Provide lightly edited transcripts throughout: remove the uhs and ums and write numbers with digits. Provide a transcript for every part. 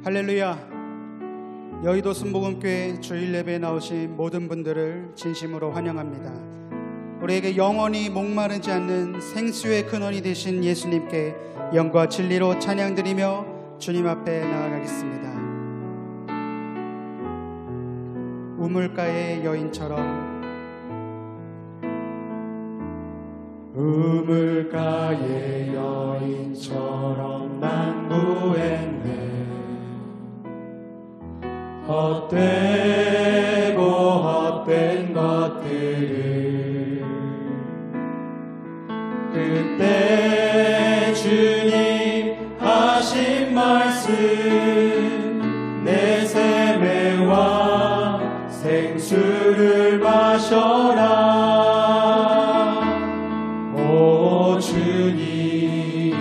할렐루야. 여의도 순복음교회 주일 예배에 나오신 모든 분들을 진심으로 환영합니다. 우리에게 영원히 목마르지 않는 생수의 근원이 되신 예수님께 영과 진리로 찬양드리며 주님 앞에 나아가겠습니다. 우물가의 여인처럼 우물가의 여인처럼 난 구했네. 헛되고 헛된 것들을 그때 주님 하신 말씀 내 샘의 왕 생수를 마셔라. 오 주님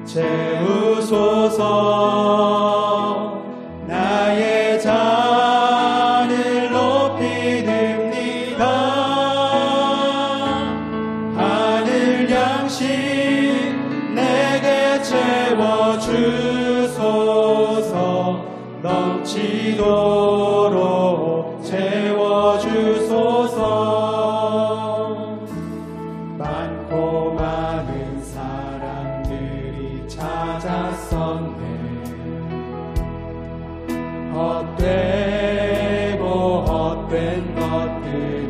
채우소서. 나의 잔을 높이 듭니다. 하늘 양식 내게 채워주소서. 넘치도록 채워주소서. 많고 많은 사람들이 찾았었네. 헛되고 헛된 것들을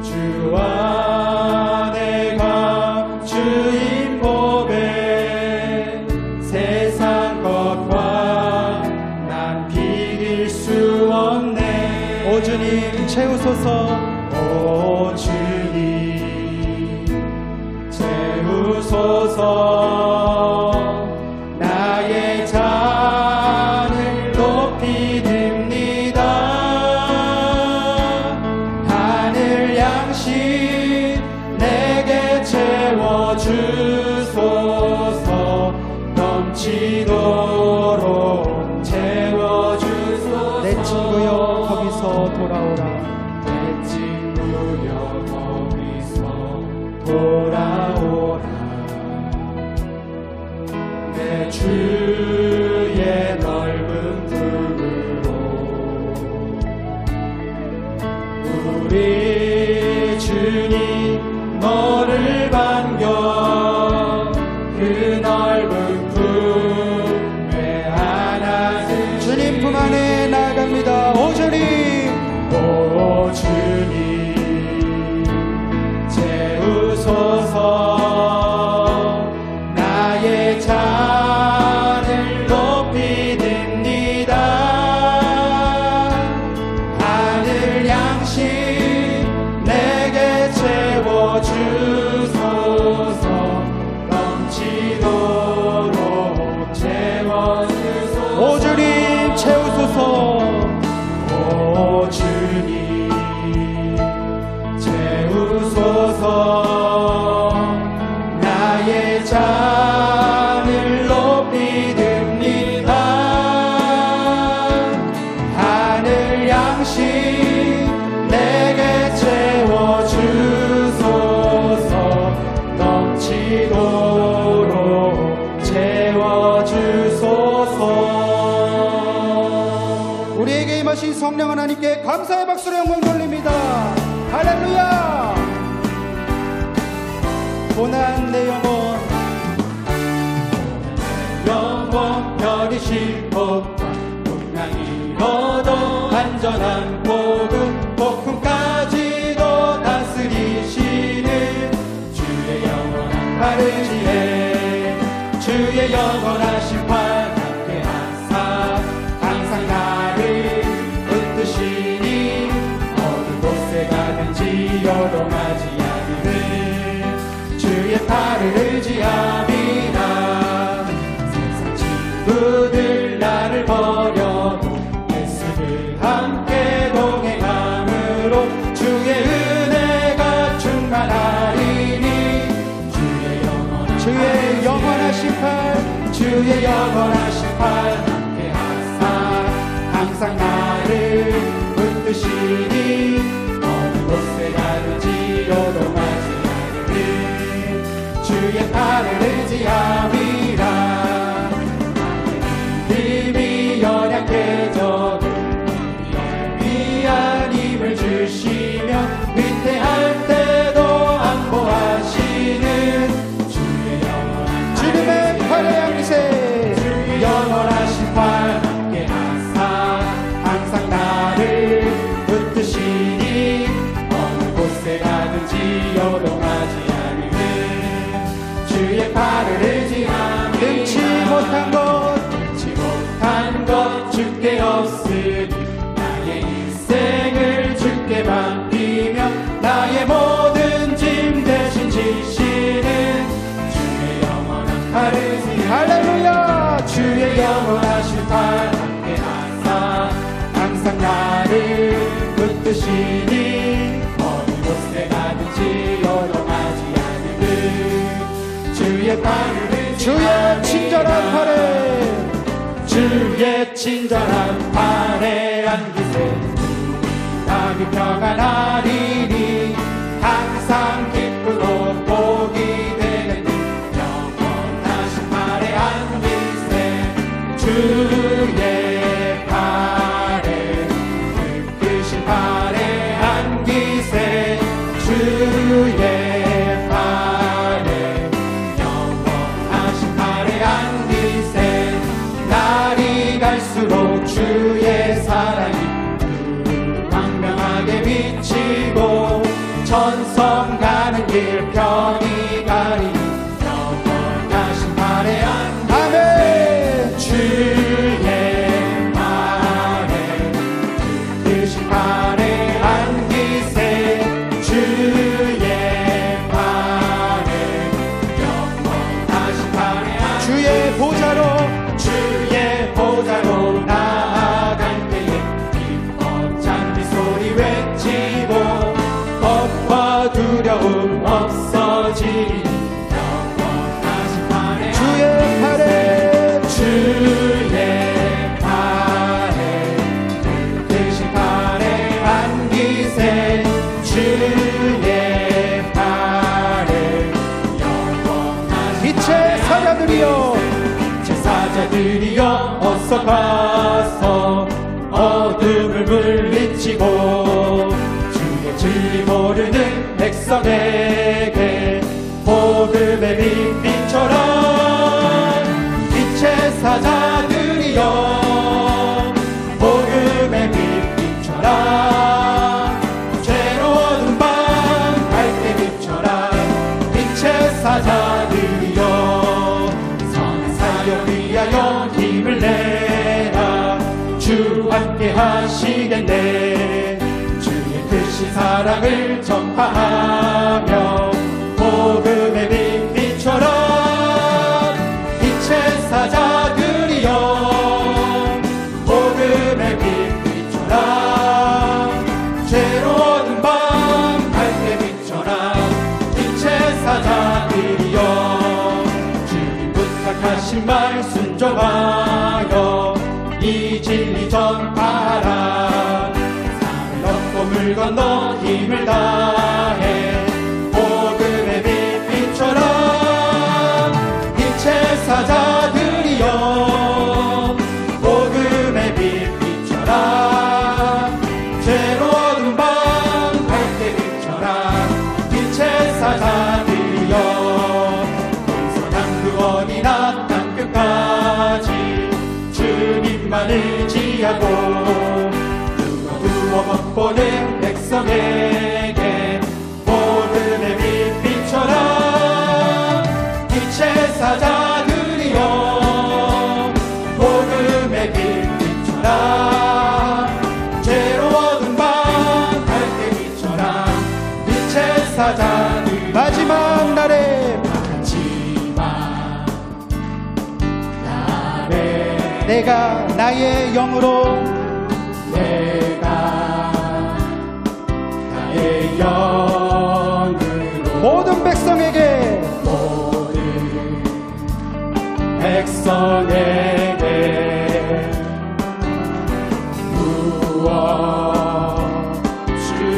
주 안에 감추인 법에 세상 것과 난 비길 수 없네. 오 주님 채우소서. 오 주님 채우소서. 나의 잔을 높이 듭니다. 하늘 양식 내게 채워주소서. 넘치도록 채워주소서. 내 친구여 거기서 돌아오라. 내 친구여 거기서 돌아오라. 내 주의 넓은 품으로 우리 주님 너를 반겨 그 넓은 품에 안아주시니 주님 품 안에 나아갑니다. 오 주님. 오 주님 채우소서. 나의 잔을 높이 듭니다. 하늘 양식 내게 채워주소서. 넘치도록 채워주소서. 오 주님 채우소서. 오 주님 채우소서. 나의 잔을 높이 듭니다. 하늘 양식 내게 채워주소서. 넘치도록 채워주소서. 우리에게 임하신 성령 하나님께 감사의 박수로 영광 돌립니다. 할렐루야. 고난 내 영원 편이신 법과 풍랑이 얻어 안전한 복음까지도 다스리시는 주의 영원한 팔을 지혜 주의 영원하신 팔 함께 하사 항상 나를 붙드시니 어느 곳에 가든지 요동하지 않으는 주의 팔을 의지합니다. 세상 친구들 나를 버려도 예수를 함께 동행함으로 주의 은혜가 충만하리니 주의 영원하신 팔 주의 영원하신 팔 함께 하사 항상 나를 붙드시니 어느 곳에 가든지 요동하지 않으니 주의 팔을 의지함이라. 요동하지 않으면 주의 팔을 의지하며 능치 못한 것 주께 없으니 나의 일생을 주께 맡기며 나의 모든 짐 대신 지시는 주의 영원한 팔을 의지하며 할렐루야. 주의 영원하신 팔 함께 하사 항상 나를 붙드시니 어느 곳에 가든지 요동하지 않으면 주의 팔을 주의 친절한 팔에 주의 친절한 팔에 안기세 마음이 평안하리니 항상 기쁘고 복이 되는 영원하신 팔에 안기세 주의 팔에 크신 팔에 안기세 주의 팔에 영원하신 팔에 안기세 날이 갈수록 주의 사랑이 광명하게 비치고 천성 가는 길 편히 가리니 영원하신 팔에 안기세 아멘. 주의 팔에 크신 팔에 안기세 주의 팔에 영원하신 팔에 안기세 주의 보좌로 나아갈 때에 기뻐 찬미 소리 외치고 겁과 두려움 없어지니 영원하신 팔에 주의 팔에 크신 팔에 안기세 주의 팔에 영원하신 빛의 사자들이여 제사자들이여 어서 가서 어둠을 물리치고 주의 진리 모르는 백성에게 복음의 빛 비춰라 빛의 사자들이여 복음의 빛 비춰라 죄로 어두운 밤 밝게 비춰라 빛의 사자들이여 위하여 힘을 내라 주 함께 하시겠네 주의 크신 사랑을 전파하며 복음의 빛 비춰라 빛의 사자들이여 복음의 빛 비춰라 죄로 어두운 밤 밝게 비춰라 빛의 사자들이여 하신 말 순종하여 이 진리 전파하라 산을 넘고 물 건너 힘을 다해 복음의 빛 비춰라 빛의 사자들이여 복음의 빛 비춰라 죄로 어두운 밤 밝게 비춰라 빛의 사자들이여 어디나 땅 끝까지 주님만 의지하고 두어 먹보는 백성에게 복음의 빛 비춰라 빛의 사자들이여 복음의 빛 비춰라 죄로 어두운 밤 밝게 비춰라 빛의 사자들 마지막 날에 내가 나의 영으로 모든 백성에게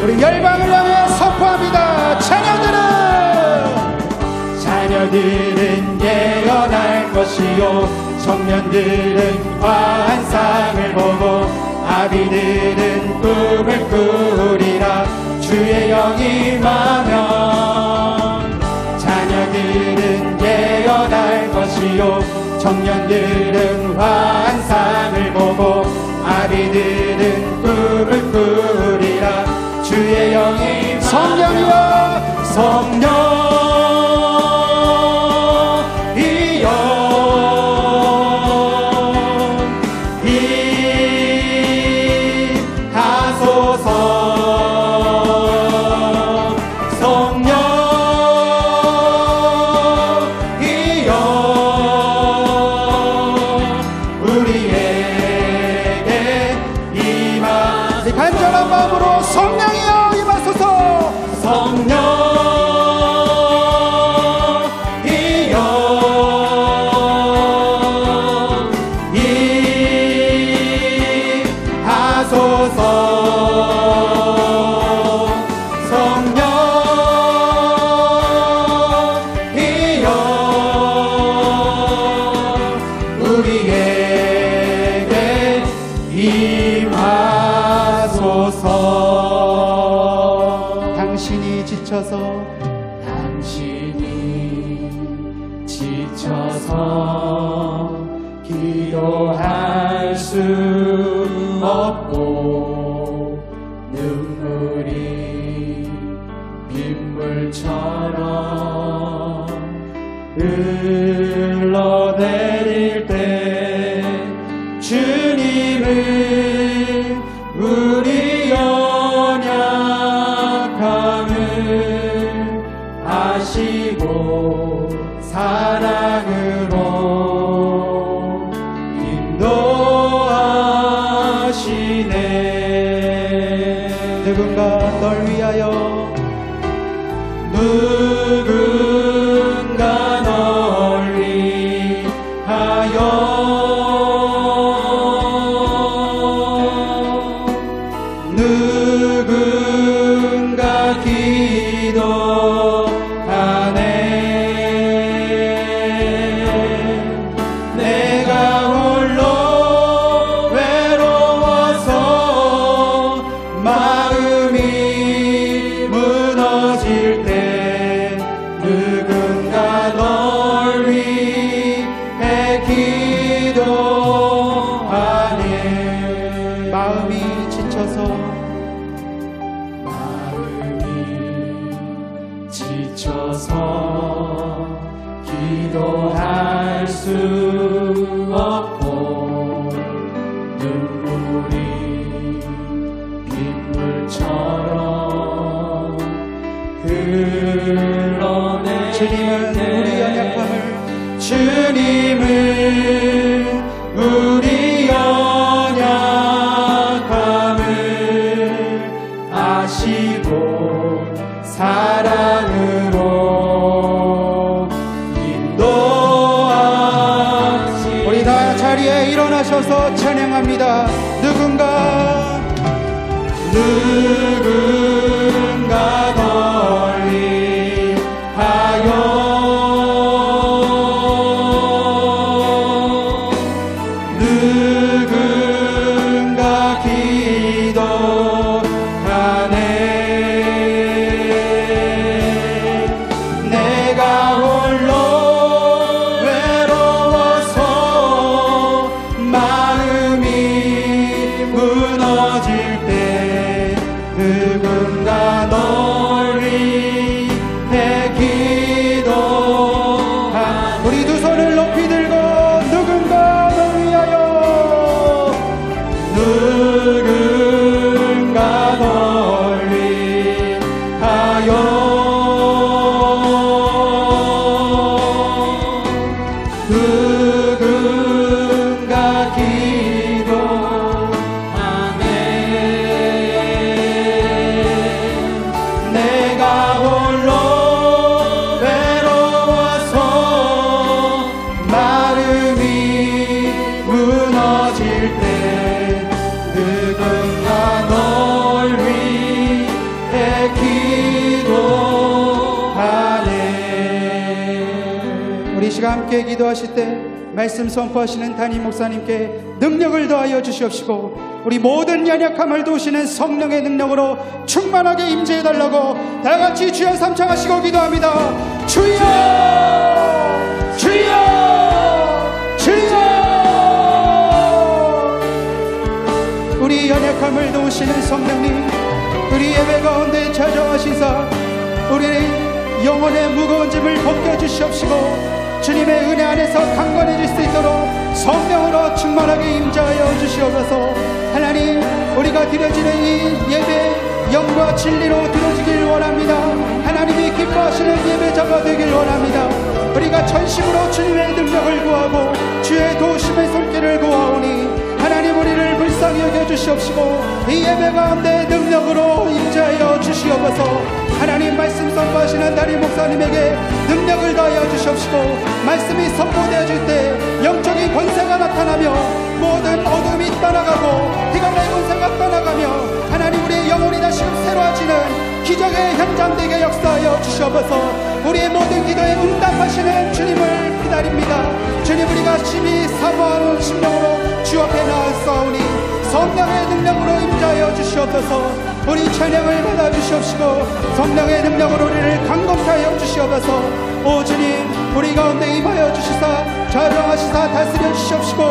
우리 열방을 향해 선포합니다. 자녀들은 예언할 것이요 청년들은 환상을 보고 아비들은 꿈을 꾸리라 주의 영이 임하면 자녀들은 예언할 것이요 청년들은 환상을 보고 아비들은 꿈을 꾸리라 주의 영이 임하면 성령이여 임하소서. 성령이여 우리에게 임하소서. 간절한 마음으로 성령이여 임하소서. 성령이여 임하소서. 성령이여 우리에게 임하소서. 당신이 지쳐서 기도할 수 없고 눈물이 빗물처럼 흘러내릴 때 주님은 우리 연약함을 아시고 사랑으로 인도하시네. 누군가 널 위하여 누군가 널 위하여 누군가 기도하네. 내가 홀로 외로워서 마음이 무너질 때 누군가 널 위해 기도하네. 마음이 지쳐서 기도할 수 없고 눈물이 빗물처럼 흘러내릴 주님은 우리 연약함을 주님은 우리 연약함을 아시고 사랑으로 인도하시. 우리 다 자리에 일어나셔서 찬양합니다. 누군가 널 위하여 누군가 기도하네. 내가 홀로 외로워서 마음이 무너질 때 누군가 널 위해 기도하네. 우리 두 손을 높이 들고 누군가 널 위하여 누군가 널 위하여 누군가 기도하네. 내가 홀로 외로워서 마음이 무너질 때 누군가 널 위해 기도하네. 우리 시간 함께 기도하실 때 말씀 선포하시는 담임 목사님께 능력을 더하여 주시옵시고 우리 모든 연약함을 도우시는 성령의 능력으로 충만하게 임재해달라고 다같이 주여 삼창하시고 기도합니다. 주여 주여 주여. 우리 연약함을 도우시는 성령님, 우리 예배 가운데 찾아와시사 우리 영혼의 무거운 짐을 벗겨주시옵시고 주님의 은혜 안에서 강건해질 수 있도록 성령으로 충만하게 임재하여 주시옵소서. 하나님, 우리가 드려지는 이 예배 영과 진리로 드려지길 원합니다. 하나님이 기뻐하시는 예배자가 되길 원합니다. 우리가 전심으로 주님의 능력을 구하고 주의 도우심의 손길을 구하오니 하나님, 우리를 불쌍히 여겨주시옵시고 이 예배 가운데 능력으로 임재하여 주시옵소서. 하나님, 말씀 선포하시는 다리 목사님에게 능력을 더하여 주시옵시고 말씀이 선포되어질 때 영적인 권세가 나타나며 모든 어둠이 떠나가고 해가 날 권세가 떠나가며 하나님, 우리의 영혼이 다시금 새로워지는 기적의 현장 되게 역사하여 주시옵소서. 우리의 모든 기도에 응답하시는 주님을 기다립니다. 주님, 우리가 심히 사모하는 심령으로 주 앞에 나아서오니 성령의 능력으로 임재하여 주시옵소서. 우리 찬양을 받아주시옵시고 성령의 능력으로 우리를 강건케 하여 주시옵소서. 오 주님, 우리 가운데 임하여 주시사 좌정하시사 다스려 주시옵시고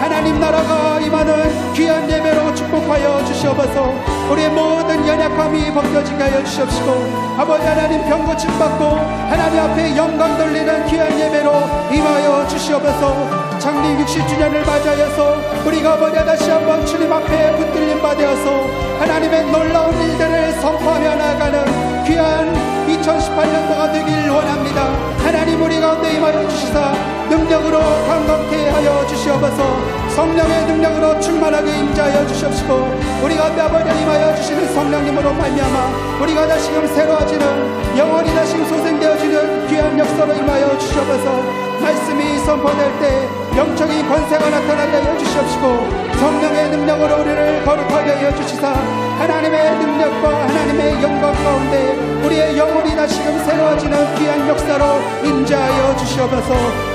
하나님 나라가 임하는 귀한 예배로 축복하여 주시옵소서. 우리의 모든 연약함이 벗겨지게 하여 주시옵시고 아버지 하나님, 병고침 받고 하나님 앞에 영광 돌리는 귀한 예배로 임하여 주시옵소서. 창립 60주년을 맞이하여서 우리가 아버지 다시 한번 주님 앞에 붙들림 받아서 하나님의 놀라운 일들을 선포하며 나아가는 귀한 2018년도가 되길 원합니다. 하나님, 우리 가운데 임하여 주시사 능력으로 강건케 하여 주시옵소서. 성령의 능력으로 충만하게 임재하여 주시옵시고 우리 가운데 아버지 임하여 주시는 성령님으로 말미암아 우리가 다시금 새로워지는 영원히 다시금 소생되어지는 귀한 역사로 임하여 주시옵소서. 말씀이 선포될 때 영적인 권세가 나타나게 하여 주시옵시고 성령의 능력으로 우리를 거룩하게 하여 주시사 하나님의 능력과 하나님의 영광 가운데 우리의 영혼이 다시금 새로워지는 귀한 역사로 임재하여 주시옵소서.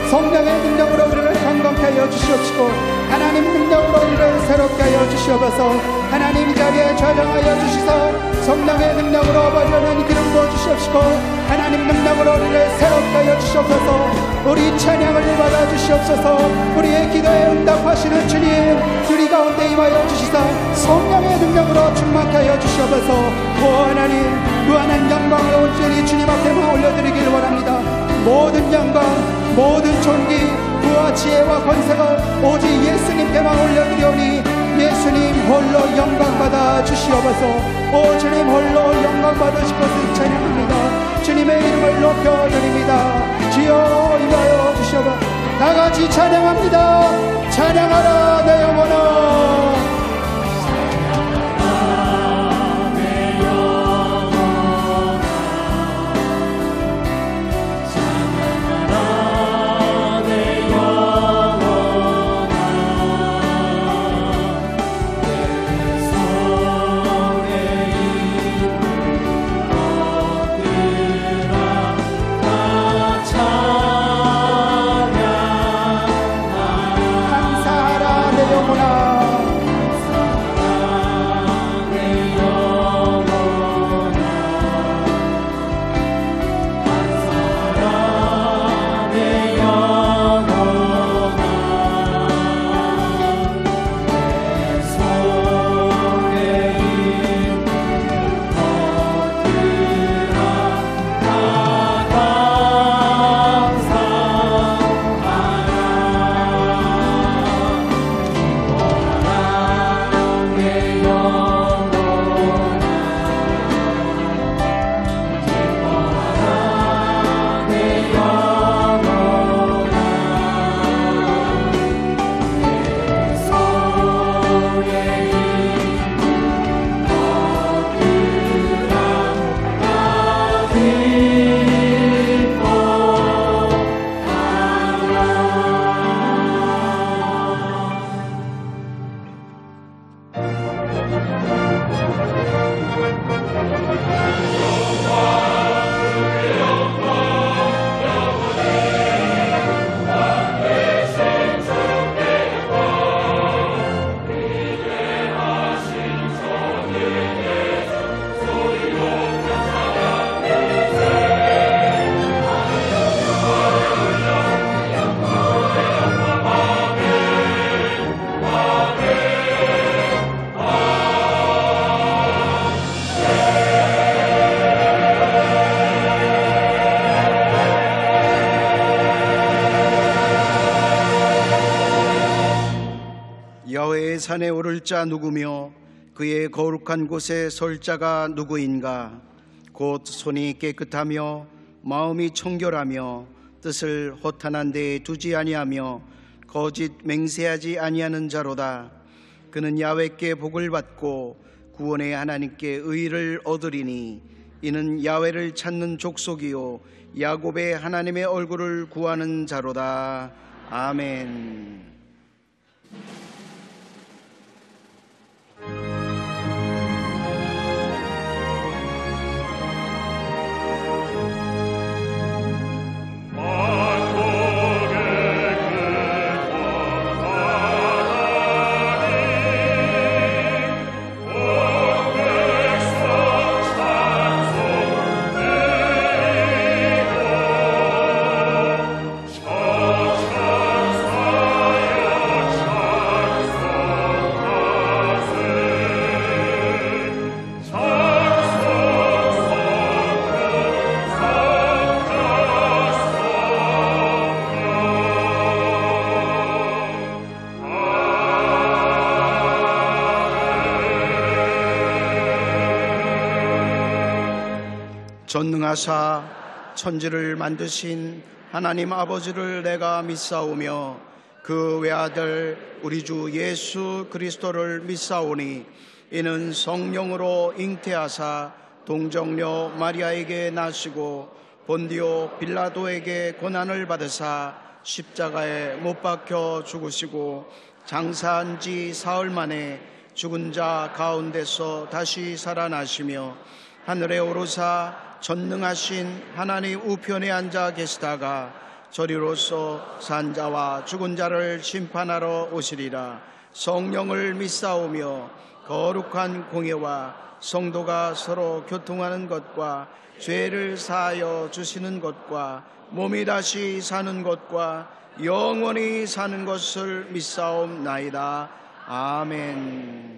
성령의 능력으로 우리를 강건케 하여 주시옵시고 하나님 능력으로 우리를 새롭게 하여 주시옵소서. 하나님, 이 자리에 좌정하여 주시사 성령의 능력으로 아버지 하나님 기름 부어 주시옵시고 하나님 능력으로 우리를 새롭게 하여 주시옵소서. 우리 찬양을 받아 주시옵소서. 우리의 기도에 응답하시는 주님, 우리 가운데 임하여 주시사 성령의 능력으로 충만케 하여 주시옵소서. 오 하나님, 무한한 영광을 온전히 주님 앞에만 올려드리길 원합니다. 모든 영광, 모든 존귀, 부와 지혜와 권세가 오직 예수님께만 올려드리오니 예수님 홀로 영광 받아 주시옵소서. 오 주님 홀로 영광 받으실 것을 찬양합니다. 주님의 이름을 높여드립니다. 주여 임하여 주시옵소서. 다같이 찬양합니다. 찬양하라 내 영혼아. 감사하라 내 산에 오를 자 누구며 그의 거룩한 곳에 설 자가 누구인가? 곧 손이 깨끗하며 마음이 청결하며 뜻을 허탄한 데에 두지 아니하며 거짓 맹세하지 아니하는 자로다. 그는 야훼께 복을 받고 구원의 하나님께 의를 얻으리니 이는 야훼를 찾는 족속이요 야곱의 하나님의 얼굴을 구하는 자로다. 아멘. 전능하사 천지를 만드신 하나님 아버지를 내가 믿사오며 그 외아들 우리 주 예수 그리스도를 믿사오니 이는 성령으로 잉태하사 동정녀 마리아에게 나시고 본디오 빌라도에게 고난을 받으사 십자가에 못 박혀 죽으시고 장사한 지 사흘 만에 죽은 자 가운데서 다시 살아나시며 하늘에 오르사 전능하신 하나님 우편에 앉아 계시다가 저리로서 산자와 죽은 자를 심판하러 오시리라. 성령을 믿사오며 거룩한 공예와 성도가 서로 교통하는 것과 죄를 사하여 주시는 것과 몸이 다시 사는 것과 영원히 사는 것을 믿사옵나이다. 아멘.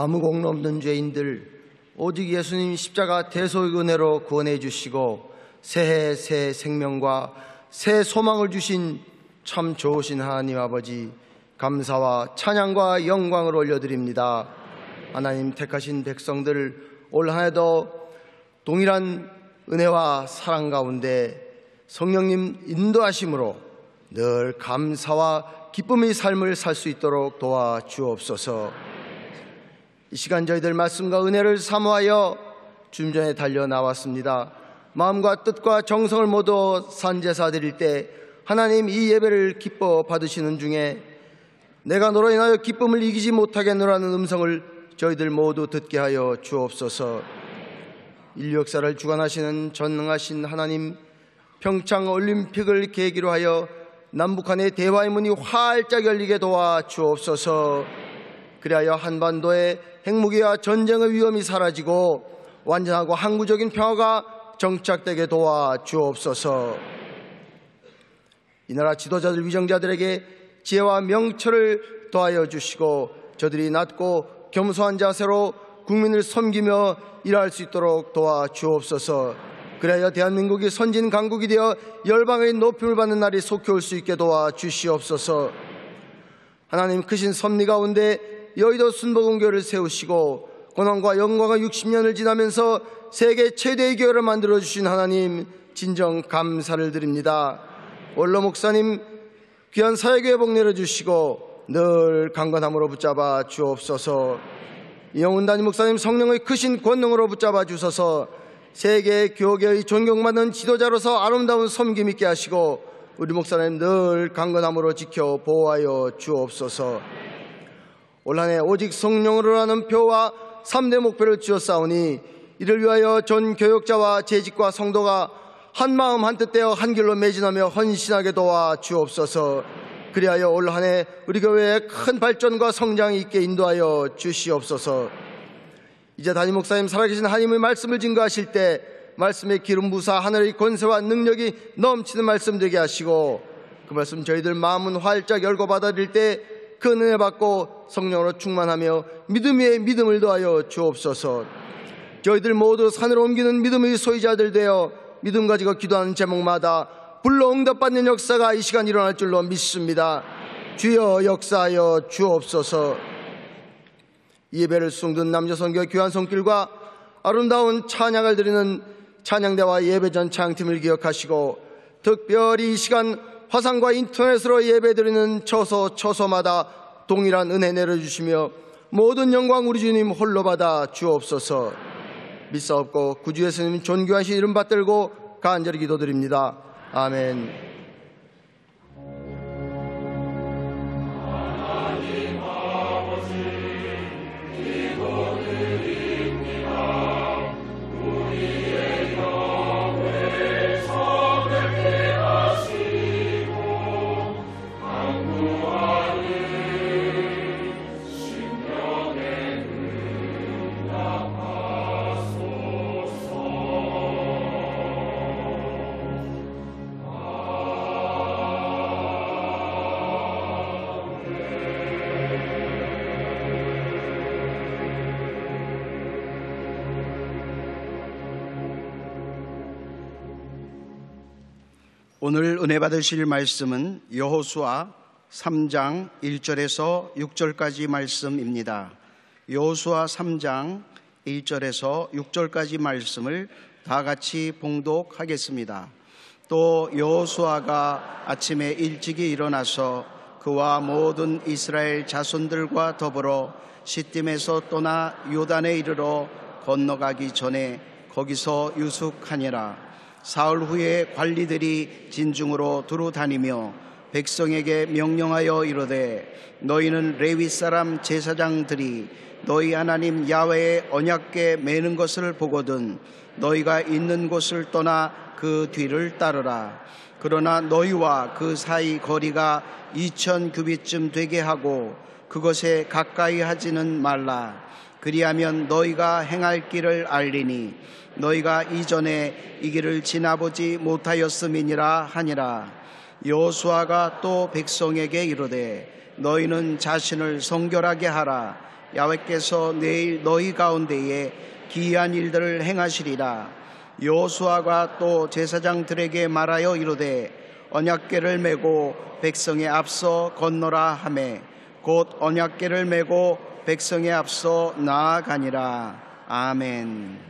아무 공로 없는 죄인들 오직 예수님 십자가 대속의 은혜로 구원해 주시고 새해 새 생명과 새 소망을 주신 참 좋으신 하나님 아버지, 감사와 찬양과 영광을 올려드립니다. 하나님 택하신 백성들 올 한해도 동일한 은혜와 사랑 가운데 성령님 인도하심으로 늘 감사와 기쁨의 삶을 살 수 있도록 도와주옵소서. 이 시간 저희들 말씀과 은혜를 사모하여 주님 전에 달려 나왔습니다. 마음과 뜻과 정성을 모두 산제사 드릴 때 하나님 이 예배를 기뻐 받으시는 중에 내가 너로 인하여 기쁨을 이기지 못하겠노라는 음성을 저희들 모두 듣게 하여 주옵소서. 인류 역사를 주관하시는 전능하신 하나님, 평창 올림픽을 계기로 하여 남북한의 대화의 문이 활짝 열리게 도와 주옵소서. 그리하여 한반도의 핵무기와 전쟁의 위험이 사라지고 완전하고 항구적인 평화가 정착되게 도와 주옵소서. 이 나라 지도자들 위정자들에게 지혜와 명철을 더하여 주시고 저들이 낮고 겸손한 자세로 국민을 섬기며 일할 수 있도록 도와주옵소서. 그래야 대한민국이 선진 강국이 되어 열방의 높임을 받는 날이 속히 올 수 있게 도와주시옵소서. 하나님 크신 섭리 가운데 여의도 순복음교회를 세우시고 고난과 영광의 60년을 지나면서 세계 최대의 교회를 만들어주신 하나님 진정 감사를 드립니다. 원로 목사님 귀한 사역에 복 내려주시고 늘 강건함으로 붙잡아 주옵소서. 이영훈 담임 목사님 성령의 크신 권능으로 붙잡아 주소서. 세계 교계의 존경받는 지도자로서 아름다운 섬김 있게 하시고 우리 목사님 늘 강건함으로 지켜 보호하여 주옵소서. 올 한 해 오직 성령으로 하는 표와 3대 목표를 지었사오니 이를 위하여 전 교역자와 재직과 성도가 한마음 한뜻되어 한 길로 매진하며 헌신하게 도와 주옵소서. 그리하여 올 한 해 우리 교회의 큰 발전과 성장이 있게 인도하여 주시옵소서. 이제 담임 목사님 살아계신 하나님의 말씀을 증거하실 때 말씀의 기름 부사 하늘의 권세와 능력이 넘치는 말씀 되게 하시고 그 말씀 저희들 마음은 활짝 열고 받아들일 때 그 은혜 받고 성령으로 충만하며 믿음 위에 믿음을 더하여 주옵소서. 저희들 모두 산으로 옮기는 믿음의 소유자들 되어 믿음 가지고 기도하는 제목마다 불러 응답받는 역사가 이 시간 일어날 줄로 믿습니다. 주여 역사하여 주옵소서. 이 예배를 수송든 남조선교 교환 손길과 아름다운 찬양을 드리는 찬양대와 예배전 찬양팀을 기억하시고 특별히 이 시간 화상과 인터넷으로 예배드리는 처소마다 동일한 은혜 내려주시며 모든 영광 우리 주님 홀로 받아 주옵소서. 믿사옵고 구주 예수님 존귀하신 이름 받들고 간절히 기도드립니다. 아멘. 오늘 은혜 받으실 말씀은 여호수아 3장 1절에서 6절까지 말씀입니다. 여호수아 3장 1절에서 6절까지 말씀을 다 같이 봉독하겠습니다. 또 여호수아가 아침에 일찍이 일어나서 그와 모든 이스라엘 자손들과 더불어 시딤에서 떠나 요단에 이르러 건너가기 전에 거기서 유숙하니라. 사흘 후에 관리들이 진중으로 두루 다니며 백성에게 명령하여 이르되 너희는 레위 사람 제사장들이 너희 하나님 야훼의 언약궤 매는 것을 보거든 너희가 있는 곳을 떠나 그 뒤를 따르라. 그러나 너희와 그 사이 거리가 2000 규빗쯤 되게 하고 그것에 가까이 하지는 말라. 그리하면 너희가 행할 길을 알리니 너희가 이전에 이 길을 지나보지 못하였음이니라 하니라. 여호수아가 또 백성에게 이르되 너희는 자신을 성결하게 하라. 야훼께서 내일 너희 가운데에 기이한 일들을 행하시리라. 여호수아가 또 제사장들에게 말하여 이르되 언약궤를 메고 백성에 앞서 건너라 하매 곧 언약궤를 메고 백성에 앞서 나아가니라. 아멘.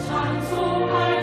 찬송할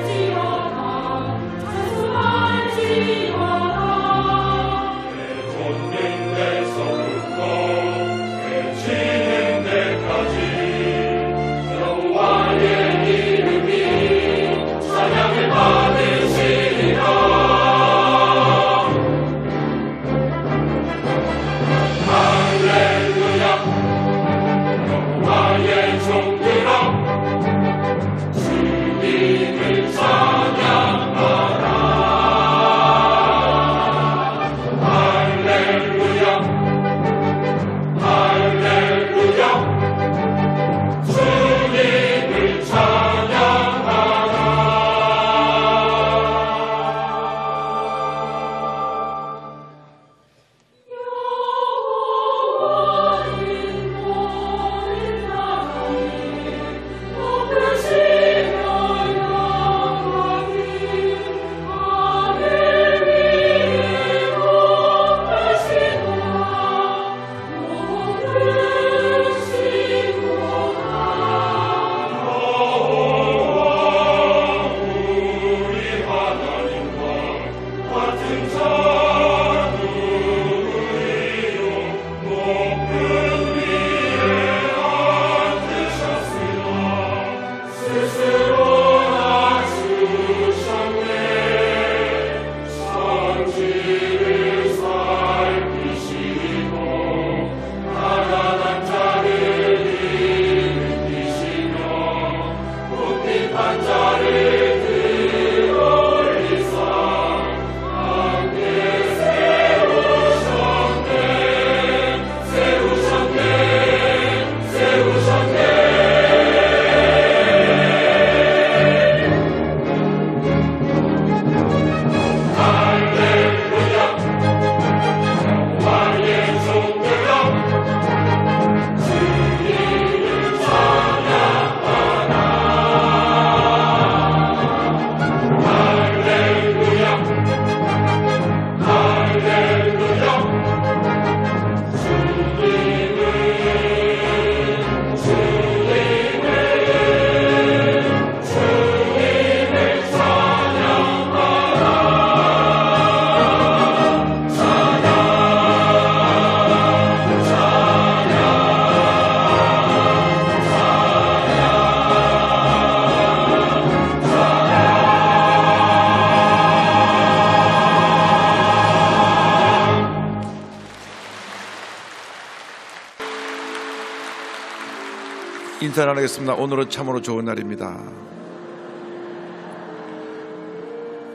인사 나누겠습니다. 오늘은 참으로 좋은 날입니다.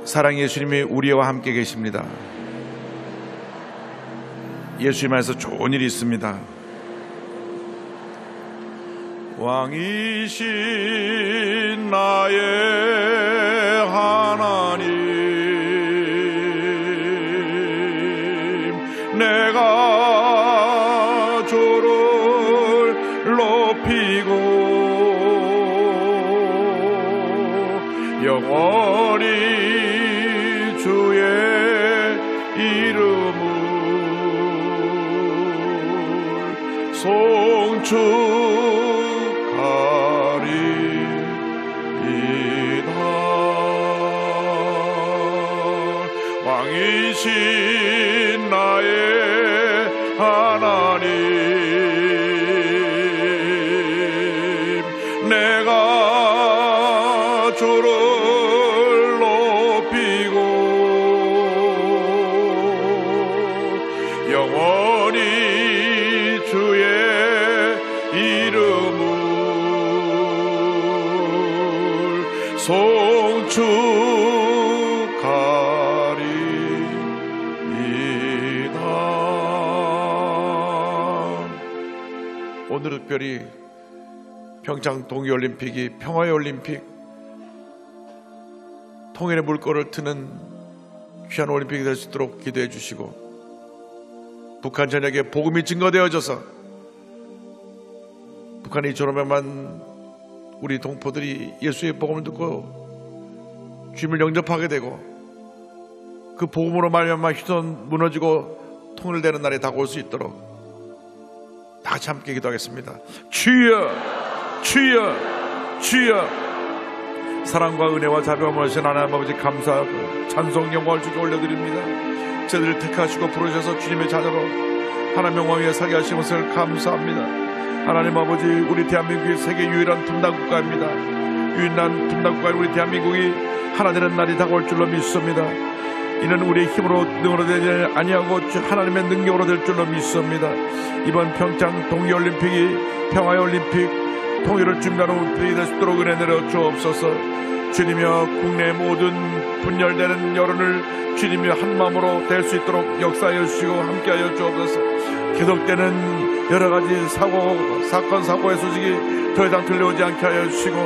사랑의 예수님이 우리와 함께 계십니다. 예수님 안에서 좋은 일이 있습니다. 왕이신 나의 하나님, 내가 주를 높이고 영원히 주의 이름을 송축하리이다. 왕이신 나의 하나님, 내가 주를 높이고 영원히 주의 이름을 송축하리이다. 오늘 특별히 평창 동계올림픽이 평화의 올림픽, 통일의 물꼬를 트는 귀한 올림픽이 될 수 있도록 기도해 주시고, 북한 전역에 복음이 증거되어져서 북한이 졸업에만 우리 동포들이 예수의 복음을 듣고 주님을 영접하게 되고, 그 복음으로 말미암아 휘손 무너지고 통일되는 날이 다가올 수 있도록 다 같이 함께 기도하겠습니다. 주여, 주여, 주여. 사랑과 은혜와 자비와 모신 하나님 아버지, 감사하고 찬송 영광을 주께 올려드립니다. 저희들을 택하시고 부르셔서 주님의 자녀로 하나님 영광 위에 서게 하신 것을 감사합니다. 하나님 아버지, 우리 대한민국이 세계 유일한 분단 국가입니다. 유일한 분단 국가인 우리 대한민국이 하나 되는 날이 다가올 줄로 믿습니다. 이는 우리의 힘으로 능으로 되지 아니하고 하나님의 능력으로 될 줄로 믿습니다. 이번 평창 동계올림픽이 평화의 올림픽, 통일을 준비하는 올림픽이 될 수 있도록 은혜 내려 주옵소서. 주님이여, 국내 모든 분열되는 여론을 주님이 한 마음으로 될 수 있도록 역사하여 주시고 함께하여 주옵소서. 계속되는 여러가지 사건 사고의 소식이 더 이상 들려오지 않게 하여 주시고,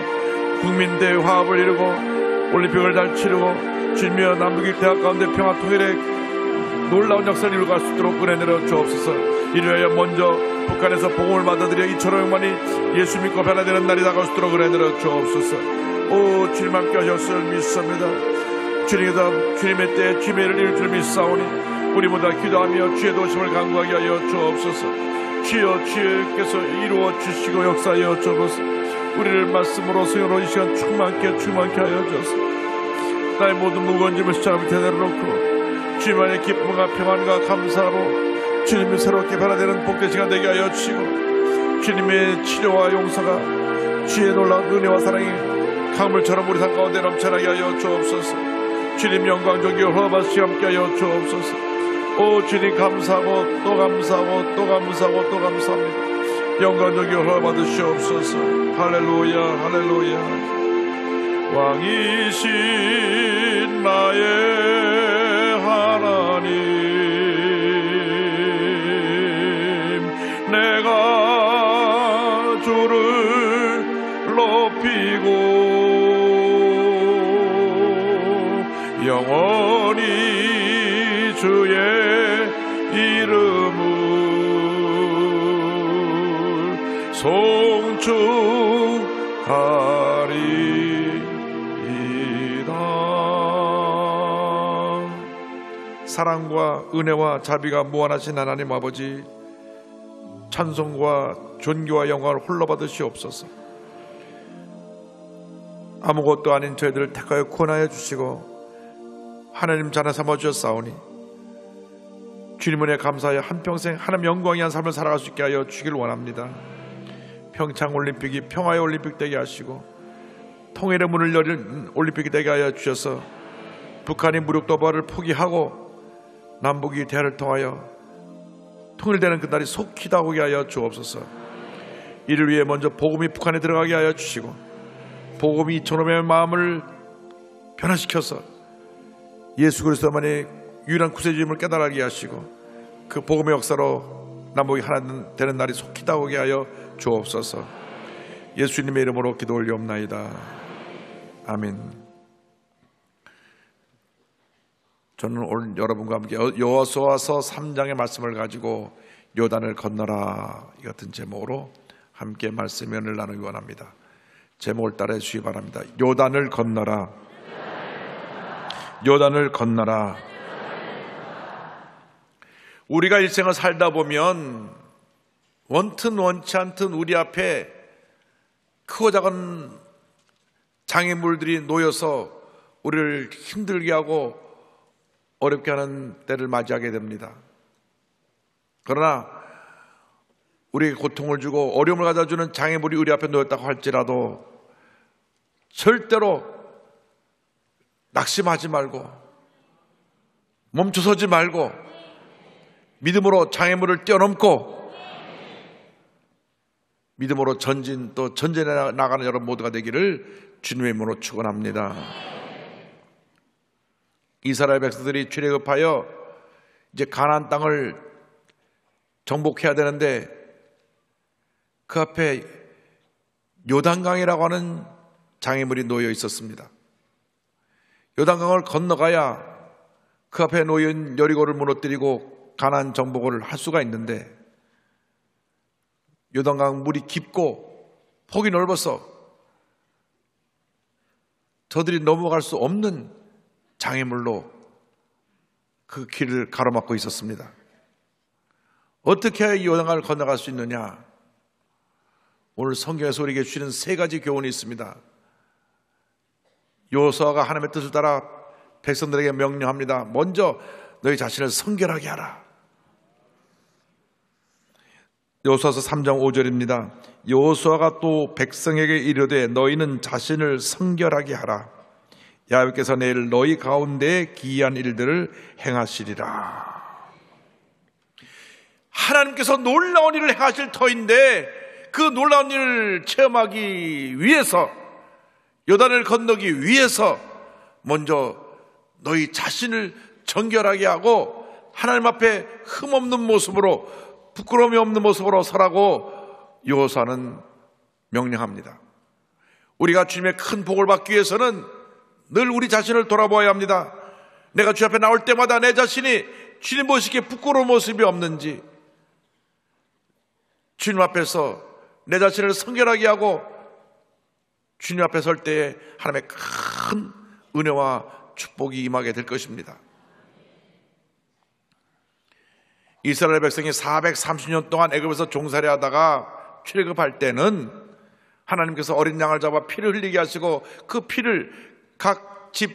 국민대회 화합을 이루고 올림픽을 잘 치르고 주님이여, 남북이 대학 가운데 평화 통일의 놀라운 역사를 이루어갈 수 있도록 은혜 내려 주옵소서. 이리하여 먼저 북한에서 복음을 받아들여 2천여 예수 믿고 변화되는 날이 다가올 수 있도록 은혜 내려 주옵소서. 오, 주님 함께 하셨을 믿습니다. 주님의 때에 주님의 일을 이룰 줄 믿사오니 우리 모두 기도하며 주의 도심을 간구하게 하여 주옵소서. 주여, 주께서 이루어 주시고 역사하여 주옵소서. 우리를 말씀으로 성령으로 이 시간 충만케 하여 주옵소서. 나의 모든 무거운 짐을 십자가 밑에 내려놓고 주님 안에 기쁨과 평안과 감사로 주님이 새롭게 변화되는 복된 시간 되게 하여 주시고, 주님의 치료와 용서가 주의 놀라운 은혜와 사랑이 강물처럼 우리 삶 가운데 넘쳐나게 하여 주옵소서. 주님 영광 존귀 허바시 함께 하여 주옵소서. 오 주님, 감사하고 또 감사하고 또 감사하고 또 감사합니다. 영광 존귀 허받으시옵소서. 할렐루야, 할렐루야. 왕이신 나의 하나님, 내가 주를 높이고 영원히 주의 이름을 송축하리이다. 사랑과 은혜와 자비가 무한하신 하나님 아버지, 찬송과 존귀와 영광을 홀로 받으시옵소서. 아무것도 아닌 저희들을 택하여 구원하여 주시고 하나님 자녀 삼아 주셨사오니 주님 은혜에 감사하여 한평생 하나님 영광이 한 삶을 살아갈 수 있게 하여 주시길 원합니다. 평창올림픽이 평화의 올림픽 되게 하시고 통일의 문을 열린 올림픽이 되게 하여 주셔서 북한이 무력 도발을 포기하고 남북이 대화를 통하여 통일되는 그날이 속히 다가오게 하여 주옵소서. 이를 위해 먼저 복음이 북한에 들어가게 하여 주시고 복음이 이촌놈의 마음을 변화시켜서 예수 그리스도만이 유일한 구세주임을 깨달게 하시고 그 복음의 역사로 남북이 하나 되는 날이 속히 다가오게 하여 주옵소서. 예수님의 이름으로 기도 올리옵나이다. 아멘. 저는 오늘 여러분과 함께 여호수아서 3장의 말씀을 가지고 요단을 건너라 이 같은 제목으로 함께 말씀을 나누기 원합니다. 제목을 따라해 주시기 바랍니다. 요단을 건너라. 요단을 건너라. 우리가 일생을 살다 보면 원튼 원치 않든 우리 앞에 크고 작은 장애물들이 놓여서 우리를 힘들게 하고 어렵게 하는 때를 맞이하게 됩니다. 그러나 우리에게 고통을 주고 어려움을 가져주는 장애물이 우리 앞에 놓였다고 할지라도 절대로 낙심하지 말고 멈춰서지 말고 믿음으로 장애물을 뛰어넘고 믿음으로 또 전진해 나가는 여러분 모두가 되기를 주님의 이름으로 축원합니다. 이스라엘 백성들이 출애굽하여 이제 가나안 땅을 정복해야 되는데 그 앞에 요단강이라고 하는 장애물이 놓여 있었습니다. 요단강을 건너가야 그 앞에 놓인 여리고를 무너뜨리고 가나안 정복을 할 수가 있는데 요단강 물이 깊고 폭이 넓어서 저들이 넘어갈 수 없는 장애물로 그 길을 가로막고 있었습니다. 어떻게 해야 이 요단강을 건너갈 수 있느냐? 오늘 성경에서 우리에게 주시는 세 가지 교훈이 있습니다. 여호수아가 하나님의 뜻을 따라 백성들에게 명령합니다. 먼저 너희 자신을 성결하게 하라. 여호수아서 3장 5절입니다. 여호수아가 또 백성에게 이르되 너희는 자신을 성결하게 하라. 야훼께서 내일 너희 가운데 기이한 일들을 행하시리라. 하나님께서 놀라운 일을 행하실 터인데 그 놀라운 일을 체험하기 위해서 요단을 건너기 위해서 먼저 너희 자신을 정결하게 하고 하나님 앞에 흠없는 모습으로 부끄러움이 없는 모습으로 서라고 여호수아는 명령합니다. 우리가 주님의 큰 복을 받기 위해서는 늘 우리 자신을 돌아보아야 합니다. 내가 주 앞에 나올 때마다 내 자신이 주님 보시기에 부끄러운 모습이 없는지 주님 앞에서 내 자신을 성결하게 하고 주님 앞에 설 때에 하나님의 큰 은혜와 축복이 임하게 될 것입니다. 이스라엘 백성이 430년 동안 애굽에서 종살이 하다가 출애굽할 때는 하나님께서 어린 양을 잡아 피를 흘리게 하시고 그 피를 각 집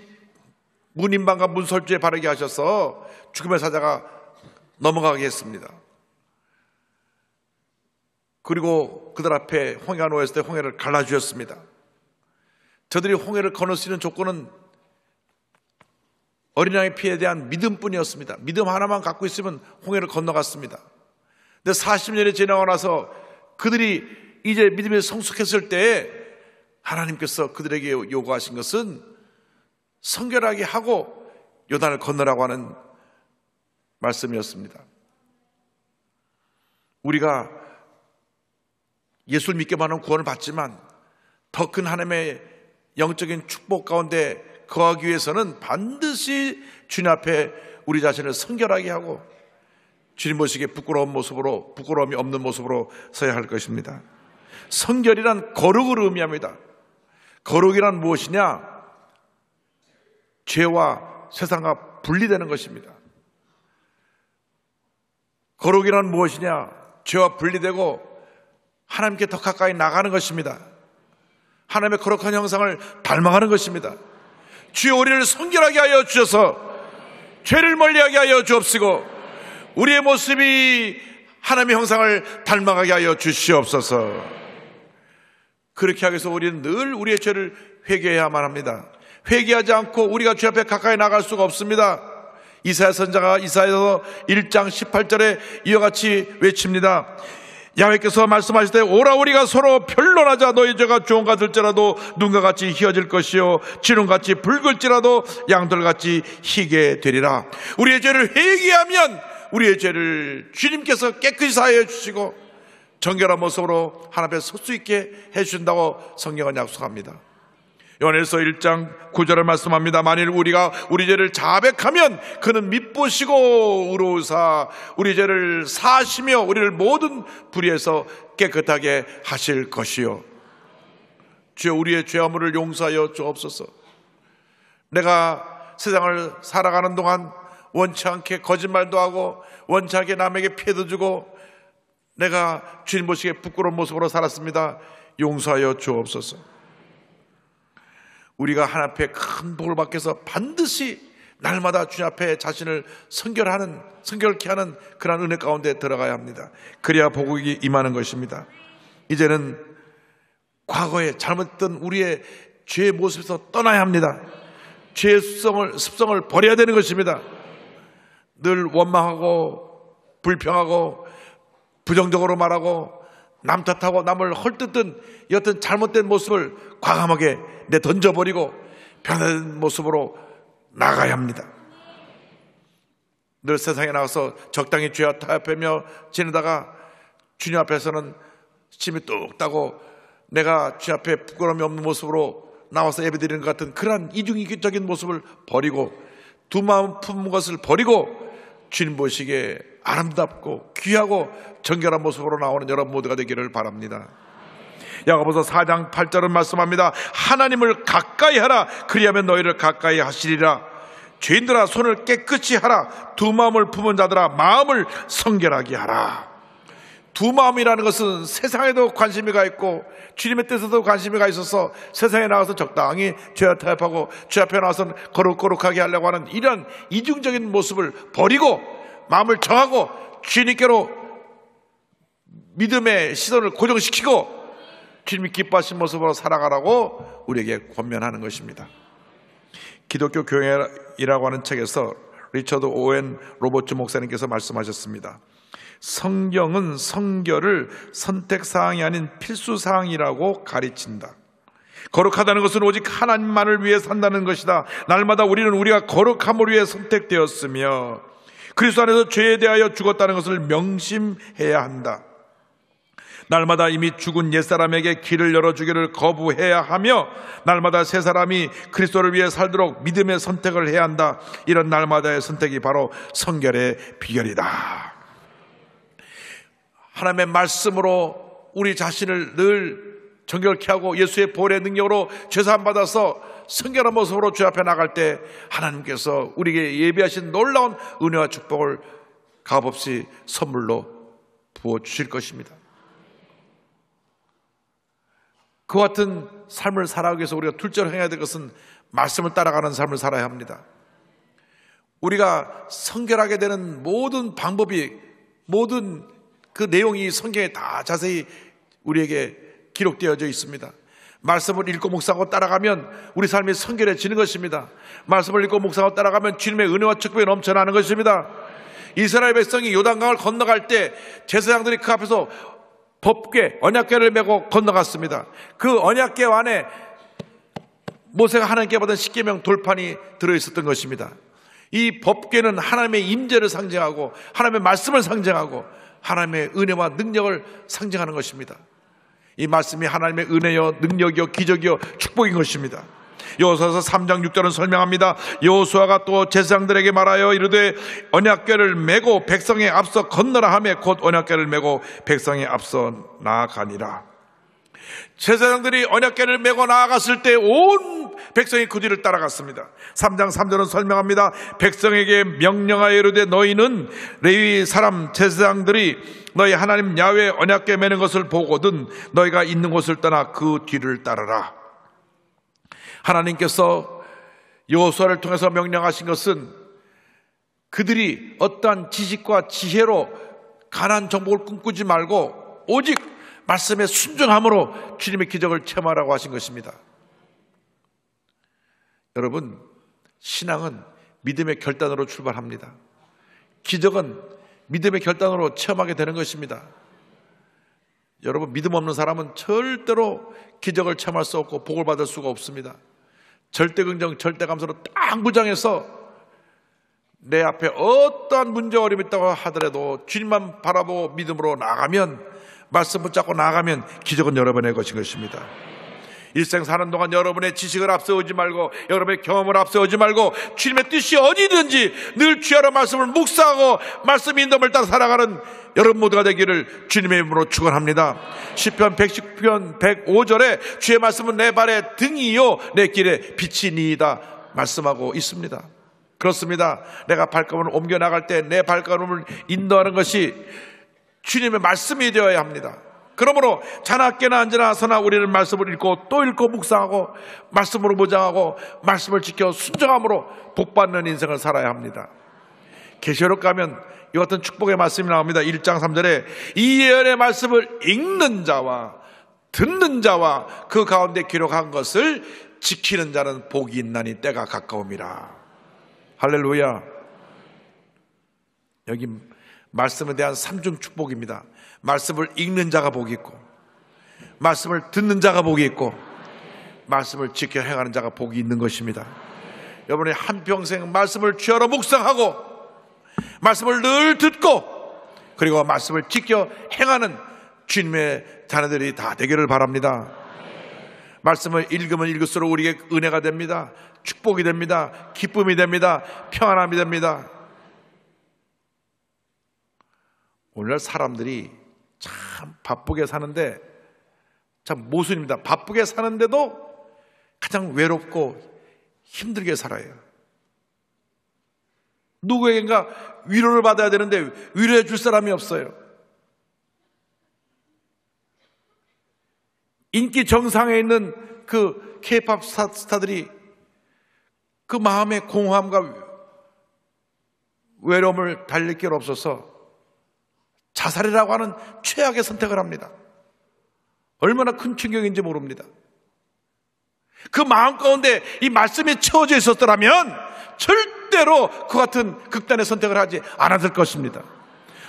문인방과 문설주에 바르게 하셔서 죽음의 사자가 넘어가게 했습니다. 그리고 그들 앞에 홍해가 놓였을 때 홍해를 갈라주셨습니다. 저들이 홍해를 건널 수 있는 조건은 어린 양의 피에 대한 믿음뿐이었습니다. 믿음 하나만 갖고 있으면 홍해를 건너갔습니다. 근데 40년이 지나고 나서 그들이 이제 믿음에 성숙했을 때 하나님께서 그들에게 요구하신 것은 성결하게 하고 요단을 건너라고 하는 말씀이었습니다. 우리가 예수를 믿기만 하면 구원을 받지만 더 큰 하나님의 영적인 축복 가운데 거하기 위해서는 반드시 주님 앞에 우리 자신을 성결하게 하고 주님 보시기에 부끄러움이 없는 모습으로 서야 할 것입니다. 성결이란 거룩을 의미합니다. 거룩이란 무엇이냐? 죄와 세상과 분리되는 것입니다. 거룩이란 무엇이냐? 죄와 분리되고 하나님께 더 가까이 나가는 것입니다. 하나님의 거룩한 형상을 닮아가는 것입니다. 주여 우리를 성결하게 하여 주셔서 죄를 멀리하게 하여 주옵시고 우리의 모습이 하나님의 형상을 닮아가게 하여 주시옵소서. 그렇게 하기 위해서 우리는 늘 우리의 죄를 회개해야만 합니다. 회개하지 않고 우리가 주 앞에 가까이 나갈 수가 없습니다. 이사야 선지자가 이사야서 1장 18절에 이와 같이 외칩니다. 야훼께서 말씀하실 때 오라 우리가 서로 변론하자. 너희 죄가 주홍 같을지라도 눈과 같이 희어질 것이요 진홍같이 붉을지라도 양털같이 희게 되리라. 우리의 죄를 회개하면 우리의 죄를 주님께서 깨끗이 사하여 주시고 정결한 모습으로 하나님 앞에 설 수 있게 해주신다고 성경은 약속합니다. 요한일서 1장 9절을 말씀합니다. 만일 우리가 우리 죄를 자백하면 그는 미쁘시고 의로우사 우리 죄를 사하시며 우리를 모든 불의에서 깨끗하게 하실 것이요. 주여 우리의 죄악물을 용서하여 주옵소서. 내가 세상을 살아가는 동안 원치 않게 거짓말도 하고 원치 않게 남에게 피해도 주고 내가 주님 보시기에 부끄러운 모습으로 살았습니다. 용서하여 주옵소서. 우리가 하나님 앞에 큰 복을 받기 위해서 반드시 날마다 주님 앞에 자신을 성결케 하는 그런 은혜 가운데 들어가야 합니다. 그래야 복이 임하는 것입니다. 이제는 과거에 잘못했던 우리의 죄의 모습에서 떠나야 합니다. 죄의 습성을 버려야 되는 것입니다. 늘 원망하고 불평하고 부정적으로 말하고 남 탓하고 남을 헐뜯던 여튼 잘못된 모습을 과감하게 던져버리고 변화된 모습으로 나가야 합니다. 늘 세상에 나가서 적당히 죄와 타협하며 지내다가 주님 앞에서는 침이 뚝 따고 내가 주님 앞에 부끄러움이 없는 모습으로 나와서 예배드리는 것 같은 그러한 이중적인 모습을 버리고 두 마음 품은 것을 버리고 주님 보시기에 아름답고 귀하고 정결한 모습으로 나오는 여러분 모두가 되기를 바랍니다. 야고보서 4장 8절은 말씀합니다. 하나님을 가까이 하라. 그리하면 너희를 가까이 하시리라. 죄인들아 손을 깨끗이 하라. 두 마음을 품은 자들아 마음을 성결하게 하라. 두 마음이라는 것은 세상에도 관심이 가 있고 주님의 뜻에도 관심이 가 있어서 세상에 나가서 적당히 죄와 타협하고 죄 앞에 나와서 거룩하게 하려고 하는 이런 이중적인 모습을 버리고 마음을 정하고 주님께로 믿음의 시선을 고정시키고 주님이 기뻐하신 모습으로 살아가라고 우리에게 권면하는 것입니다. 기독교 교회라고 하는 책에서 리처드 오웬 로버츠 목사님께서 말씀하셨습니다. 성경은 성결을 선택사항이 아닌 필수사항이라고 가르친다. 거룩하다는 것은 오직 하나님만을 위해 산다는 것이다. 날마다 우리는 우리가 거룩함을 위해 선택되었으며 그리스도 안에서 죄에 대하여 죽었다는 것을 명심해야 한다. 날마다 이미 죽은 옛사람에게 길을 열어주기를 거부해야 하며 날마다 새 사람이 그리스도를 위해 살도록 믿음의 선택을 해야 한다. 이런 날마다의 선택이 바로 성결의 비결이다. 하나님의 말씀으로 우리 자신을 늘 정결케 하고 예수의 보혈의 능력으로 죄사함 받아서 성결한 모습으로 주 앞에 나갈 때 하나님께서 우리에게 예비하신 놀라운 은혜와 축복을 값없이 선물로 부어주실 것입니다. 그와 같은 삶을 살아가기 위해서 우리가 둘째로 행해야 될 것은 말씀을 따라가는 삶을 살아야 합니다. 우리가 성결하게 되는 모든 방법이 모든 그 내용이 성경에 다 자세히 우리에게 기록되어져 있습니다. 말씀을 읽고 묵상하고 따라가면 우리 삶이 성결해지는 것입니다. 말씀을 읽고 묵상하고 따라가면 주님의 은혜와 축복이 넘쳐나는 것입니다. 이스라엘 백성이 요단강을 건너갈 때 제사장들이 그 앞에서 법궤, 언약궤를 메고 건너갔습니다. 그 언약궤 안에 모세가 하나님께 받은 십계명 돌판이 들어있었던 것입니다. 이 법궤는 하나님의 임재를 상징하고 하나님의 말씀을 상징하고 하나님의 은혜와 능력을 상징하는 것입니다. 이 말씀이 하나님의 은혜요 능력이요 기적이요 축복인 것입니다. 여호수아서 3장 6절은 설명합니다. 여호수아가 또 제사장들에게 말하여 이르되 언약궤를 메고 백성에 앞서 건너라 하며 곧 언약궤를 메고 백성에 앞서 나아가니라. 제사장들이 언약궤를 메고 나아갔을 때 온 백성이 그 뒤를 따라갔습니다. 3장 3절은 설명합니다. 백성에게 명령하여 이르되 너희는 레위 사람 제사장들이 너희 하나님 야훼 언약궤 메는 것을 보거든 너희가 있는 곳을 떠나 그 뒤를 따르라. 하나님께서 여호수아를 통해서 명령하신 것은 그들이 어떠한 지식과 지혜로 가나안 정복을 꿈꾸지 말고 오직 말씀에 순종함으로 주님의 기적을 체험하라고 하신 것입니다. 여러분, 신앙은 믿음의 결단으로 출발합니다. 기적은 믿음의 결단으로 체험하게 되는 것입니다. 여러분, 믿음 없는 사람은 절대로 기적을 체험할 수 없고 복을 받을 수가 없습니다. 절대 긍정, 절대 감사로 딱 무장해서 내 앞에 어떠한 문제 어려움이 있다고 하더라도 주님만 바라보고 믿음으로 나가면, 말씀 붙잡고 나가면 기적은 여러분의 것인 것입니다. 일생 사는 동안 여러분의 지식을 앞세우지 말고, 여러분의 경험을 앞세우지 말고, 주님의 뜻이 어디든지 늘 주야로 말씀을 묵상하고 말씀 인도를 따라 살아가는 여러분 모두가 되기를 주님의 이름으로 축원합니다. 시편 110편 105절에 주의 말씀은 내 발의 등이요 내 길에 빛이니이다 말씀하고 있습니다. 그렇습니다. 내가 발걸음을 옮겨 나갈 때 내 발걸음을 인도하는 것이 주님의 말씀이 되어야 합니다. 그러므로 자나깨나 앉으나 서나 우리는 말씀을 읽고 또 읽고 묵상하고 말씀으로 무장하고 말씀을 지켜 순종함으로 복받는 인생을 살아야 합니다. 계시록 가면 이 같은 축복의 말씀이 나옵니다. 1장 3절에 이 예언의 말씀을 읽는 자와 듣는 자와 그 가운데 기록한 것을 지키는 자는 복이 있나니 때가 가까움이라. 할렐루야. 여기 말씀에 대한 삼중 축복입니다. 말씀을 읽는 자가 복이 있고, 말씀을 듣는 자가 복이 있고, 말씀을 지켜 행하는 자가 복이 있는 것입니다. 여러분이 한평생 말씀을 주야로 묵상하고 말씀을 늘 듣고 그리고 말씀을 지켜 행하는 주님의 자녀들이 다 되기를 바랍니다. 말씀을 읽으면 읽을수록 우리에게 은혜가 됩니다. 축복이 됩니다. 기쁨이 됩니다. 평안함이 됩니다. 오늘날 사람들이 참 바쁘게 사는데 참 모순입니다. 바쁘게 사는데도 가장 외롭고 힘들게 살아요. 누구에겐가 위로를 받아야 되는데 위로해 줄 사람이 없어요. 인기 정상에 있는 그 K-팝 스타들이 그 마음의 공허함과 외로움을 달랠 길 없어서 자살이라고 하는 최악의 선택을 합니다. 얼마나 큰 충격인지 모릅니다. 그 마음 가운데 이 말씀이 채워져 있었더라면 절대로 그 같은 극단의 선택을 하지 않았을 것입니다.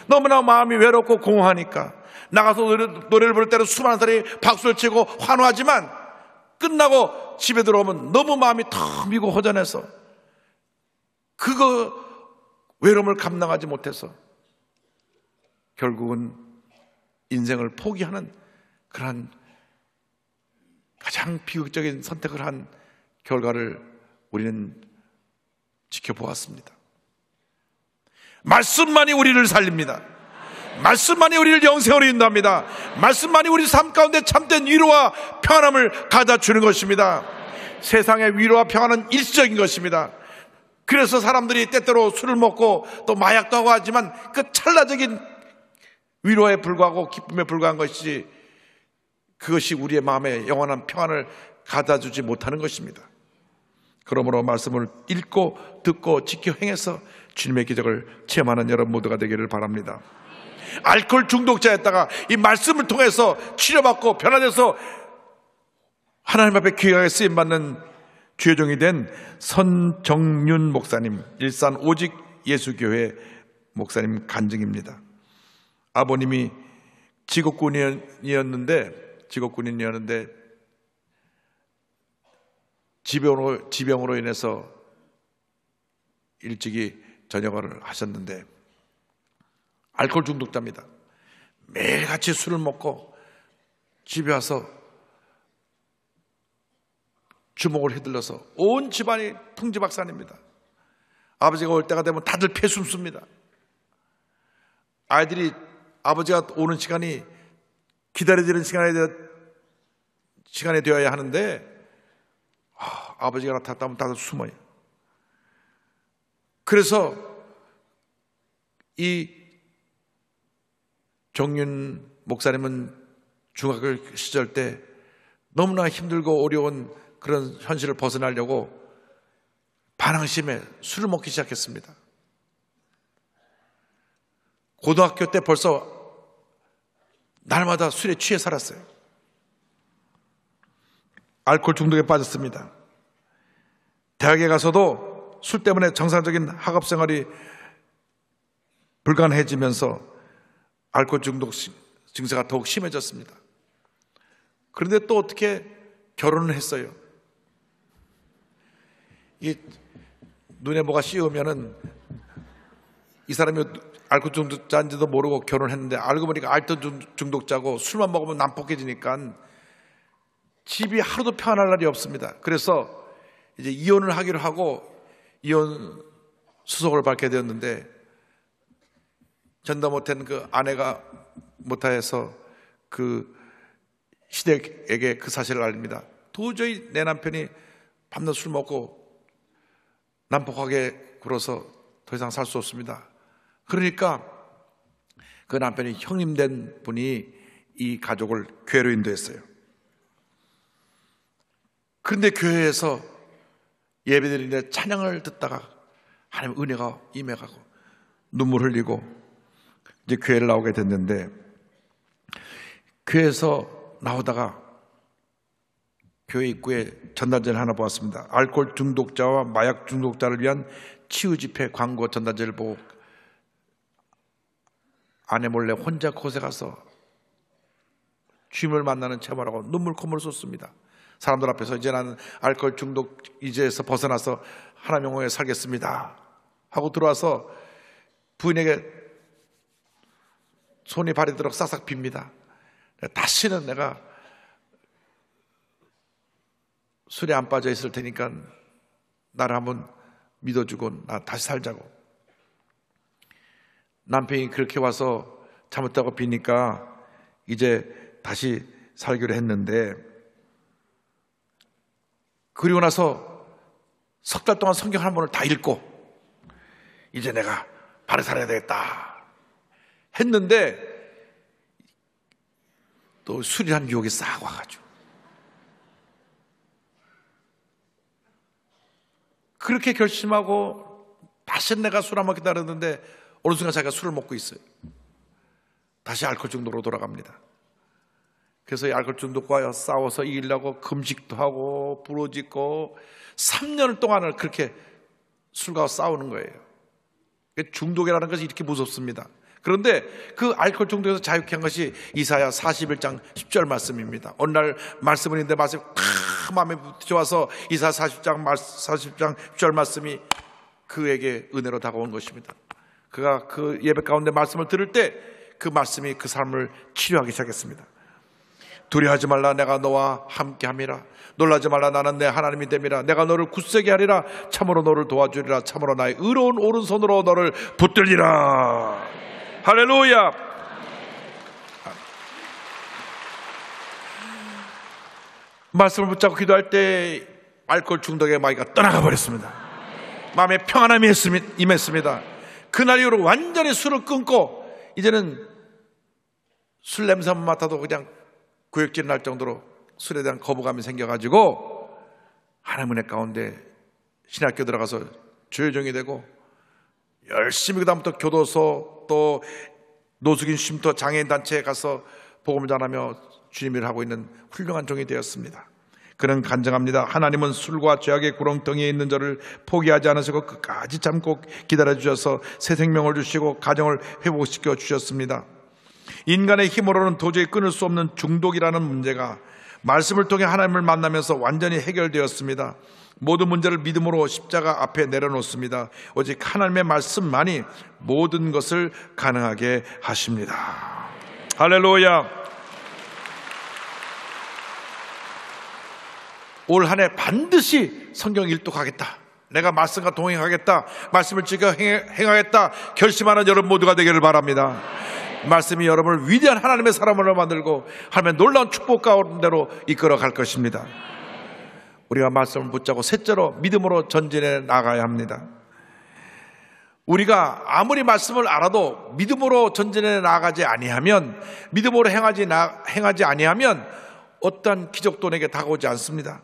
너무나 마음이 외롭고 공허하니까 나가서 노래를 부를 때는 수많은 사람이 박수를 치고 환호하지만 끝나고 집에 들어오면 너무 마음이 텅 비고 허전해서 그거 외로움을 감당하지 못해서 결국은 인생을 포기하는 그러한 가장 비극적인 선택을 한 결과를 우리는 지켜보았습니다. 말씀만이 우리를 살립니다. 말씀만이 우리를 영생으로 인도합니다. 말씀만이 우리 삶 가운데 참된 위로와 평안함을 가져다 주는 것입니다. 세상의 위로와 평안은 일시적인 것입니다. 그래서 사람들이 때때로 술을 먹고 또 마약도 하고 하지만 그 찰나적인 위로에 불과하고 기쁨에 불과한 것이지 그것이 우리의 마음에 영원한 평안을 가져다 주지 못하는 것입니다. 그러므로 말씀을 읽고 듣고 지켜 행해서 주님의 기적을 체험하는 여러분 모두가 되기를 바랍니다. 알코올 중독자였다가 이 말씀을 통해서 치료받고 변화돼서 하나님 앞에 귀하게 쓰임받는 주의 종이 된 선정윤 목사님, 일산 오직 예수교회 목사님 간증입니다. 아버님이 직업군인이었는데 지병으로 인해서 일찍이 전역을 하셨는데 알코올 중독자입니다. 매일같이 술을 먹고 집에 와서 주먹을 휘둘러서 온 집안이 풍지박산입니다. 아버지가 올 때가 되면 다들 패숨습니다. 아이들이 아버지가 오는 시간이 기다려지는 시간이 되어야 하는데 아버지가 나타났다면 다들 숨어요. 그래서 이 정윤 목사님은 중학교 시절 때 너무나 힘들고 어려운 그런 현실을 벗어나려고 반항심에 술을 먹기 시작했습니다. 고등학교 때 벌써 날마다 술에 취해 살았어요. 알코올 중독에 빠졌습니다. 대학에 가서도 술 때문에 정상적인 학업 생활이 불가능해지면서 알코올 중독 증세가 더욱 심해졌습니다. 그런데 또 어떻게 결혼을 했어요. 이 눈에 뭐가 씌우면은 이 사람이 알코올 중독자인지도 모르고 결혼했는데 알고 보니까 알코올 중독자고 술만 먹으면 난폭해지니까 집이 하루도 평안할 날이 없습니다. 그래서 이제 이혼을 하기로 하고 이혼 수속을 밝게 되었는데 전도 못한 그 아내가 못하여서 그 시댁에게 그 사실을 알립니다. 도저히 내 남편이 밤낮 술 먹고 난폭하게 굴어서 더 이상 살 수 없습니다. 그러니까 그 남편이 형님된 분이 이 가족을 교회로 인도했어요. 그런데 교회에서 예배드리는데 찬양을 듣다가 하나님 은혜가 임해가고 눈물 흘리고 이제 교회를 나오게 됐는데, 교회에서 나오다가 교회 입구에 전단지를 하나 보았습니다. 알코올 중독자와 마약 중독자를 위한 치유 집회 광고 전단지를 보고 아내 몰래 혼자 곳에 가서 주님을 만나는 체험하라고 눈물 콧물 쏟습니다. 사람들 앞에서 이제 나는 알코올 중독 이제에서 벗어나서 하나님 영광에 살겠습니다 하고 들어와서 부인에게 손이 발이 들어 싹싹 빕니다. 다시는 내가 술에 안 빠져 있을 테니까 나를 한번 믿어주고 나 다시 살자고. 남편이 그렇게 와서 잘못하고 비니까 이제 다시 살기로 했는데, 그리고 나서 석 달 동안 성경 한 번을 다 읽고 이제 내가 바로 살아야 되겠다 했는데 또 술이라는 유혹이 싹 와가지고 그렇게 결심하고 다시 내가 술 안 먹겠다 그랬는데 어느 순간 자기가 술을 먹고 있어요. 다시 알코올 중독으로 돌아갑니다. 그래서 이 알코올 중독과 싸워서 이기려고 금식도 하고 부러지고 3년 동안을 그렇게 술과 싸우는 거예요. 중독이라는 것이 이렇게 무섭습니다. 그런데 그 알코올 중독에서 자유케 한 것이 이사야 41장 10절 말씀입니다. 어느 날 말씀을 읽는데 말씀이 탁 마음에 좋아서 이사야 40장 10절 말씀이 그에게 은혜로 다가온 것입니다. 그가 그 예배 가운데 말씀을 들을 때 그 말씀이 그 삶을 치료하기 시작했습니다. 두려워하지 말라, 내가 너와 함께함이라. 놀라지 말라, 나는 내 하나님이 됨이라. 내가 너를 굳세게 하리라. 참으로 너를 도와주리라. 참으로 나의 의로운 오른손으로 너를 붙들리라. 할렐루야. 말씀을 붙잡고 기도할 때 알코올 중독의 마귀가 떠나가 버렸습니다. 마음에 평안함이 임했습니다. 그날 이후로 완전히 술을 끊고 이제는 술 냄새만 맡아도 그냥 구역질 날 정도로 술에 대한 거부감이 생겨가지고 하나님 은혜 가운데 신학교 들어가서 조효정이 되고 열심히 그다음부터 교도소 또 노숙인 쉼터 장애인 단체에 가서 복음을 전하며 주님을 하고 있는 훌륭한 종이 되었습니다. 그는 간증합니다. 하나님은 술과 죄악의 구렁텅이에 있는 저를 포기하지 않으시고 끝까지 참고 기다려주셔서 새 생명을 주시고 가정을 회복시켜 주셨습니다. 인간의 힘으로는 도저히 끊을 수 없는 중독이라는 문제가 말씀을 통해 하나님을 만나면서 완전히 해결되었습니다. 모든 문제를 믿음으로 십자가 앞에 내려놓습니다. 오직 하나님의 말씀만이 모든 것을 가능하게 하십니다. 할렐루야. 올 한 해 반드시 성경 일독하겠다, 내가 말씀과 동행하겠다, 말씀을 지켜 행하겠다 결심하는 여러분 모두가 되기를 바랍니다. 말씀이 여러분을 위대한 하나님의 사람으로 만들고 하나님의 놀라운 축복 가운데로 이끌어 갈 것입니다. 우리가 말씀을 붙잡고 셋째로 믿음으로 전진해 나가야 합니다. 우리가 아무리 말씀을 알아도 믿음으로 전진해 나가지 아니하면, 믿음으로 행하지 아니하면 어떠한 기적도 내게 다가오지 않습니다.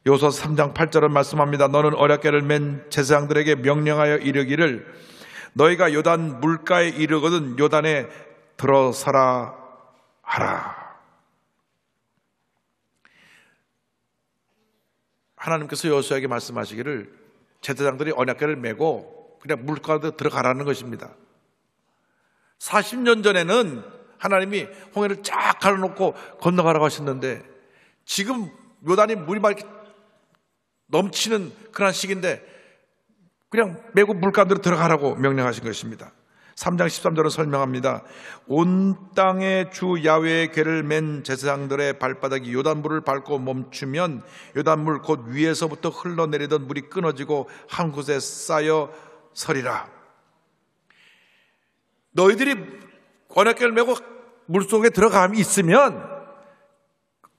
요소서 3장 8절은 말씀합니다. 너는 어렵게를 맨 제사장들에게 명령하여 이르기를 너희가 요단 물가에 이르거든 요단에 들어서라 하라. 하나님께서 여호수아에게 말씀하시기를 제사장들이 언약궤를 메고 그냥 물가에 들어가라는 것입니다. 40년 전에는 하나님이 홍해를 쫙 갈아놓고 건너가라고 하셨는데 지금 요단이 물이 막 이렇게 넘치는 그런 시기인데 그냥 메고 물가운데로 들어가라고 명령하신 것입니다. 3장 13절은 설명합니다. 온 땅에 주 야훼의 궤를 맨 제사장들의 발바닥이 요단물을 밟고 멈추면 요단물 곧 위에서부터 흘러내리던 물이 끊어지고 한 곳에 쌓여 서리라. 너희들이 언약궤를 메고 물속에 들어감이 있으면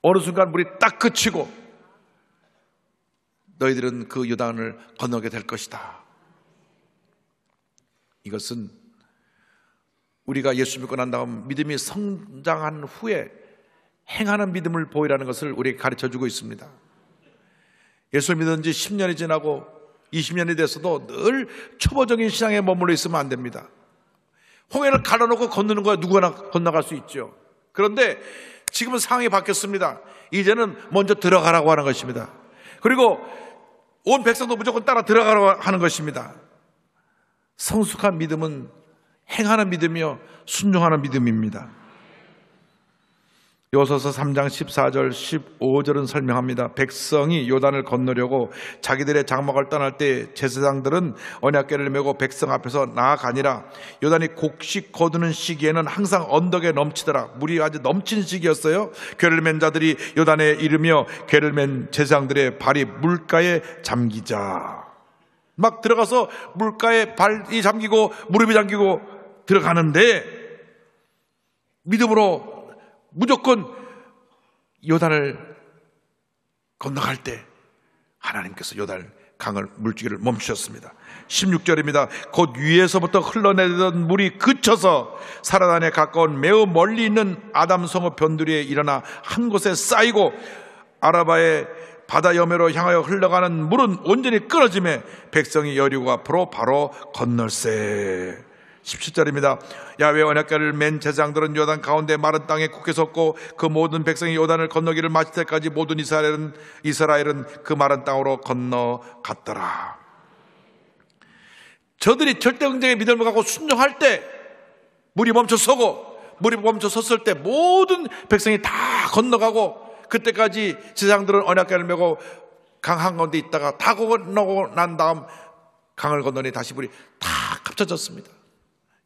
어느 순간 물이 딱 그치고 너희들은 그 요단을 건너게 될 것이다. 이것은 우리가 예수 믿고 난 다음 믿음이 성장한 후에 행하는 믿음을 보이라는 것을 우리에게 가르쳐주고 있습니다. 예수를 믿은 지 10년이 지나고 20년이 됐어도 늘 초보적인 신앙에 머물러 있으면 안 됩니다. 홍해를 갈아놓고 건너는 거야 누구나 건너갈 수 있죠. 그런데 지금은 상황이 바뀌었습니다. 이제는 먼저 들어가라고 하는 것입니다. 그리고 온 백성도 무조건 따라 들어가라고 하는 것입니다. 성숙한 믿음은 행하는 믿음이요 순종하는 믿음입니다. 여호수아서 3장 14절 15절은 설명합니다. 백성이 요단을 건너려고 자기들의 장막을 떠날 때 제사장들은 언약궤를 메고 백성 앞에서 나아가니라. 요단이 곡식 거두는 시기에는 항상 언덕에 넘치더라. 물이 아주 넘치는 시기였어요. 궤를 맨 자들이 요단에 이르며 궤를 맨 제사장들의 발이 물가에 잠기자. 막 들어가서 물가에 발이 잠기고 무릎이 잠기고 들어가는데 믿음으로 무조건 요단을 건너갈 때 하나님께서 요단 강을 물줄기를 멈추셨습니다. 16절입니다. 곧 위에서부터 흘러내리던 물이 그쳐서 사라단에 가까운 매우 멀리 있는 아담성읍 변두리에 일어나 한 곳에 쌓이고 아라바의 바다 여매로 향하여 흘러가는 물은 온전히 끊어지매 백성이 여리고 앞으로 바로 건널세. 17절입니다. 야훼 언약궤를 맨 제사장들은 요단 가운데 마른 땅에 굳게 섰고 그 모든 백성이 요단을 건너기를 마칠 때까지 모든 이스라엘은 그 마른 땅으로 건너갔더라. 저들이 절대응쟁의 믿음을 갖고 순종할 때 물이 멈춰 섰을 때 모든 백성이 다 건너가고 그때까지 제사장들은 언약궤를 메고 강 한가운데 있다가 다 건너고 난 다음 강을 건너니 다시 물이 다 합쳐졌습니다.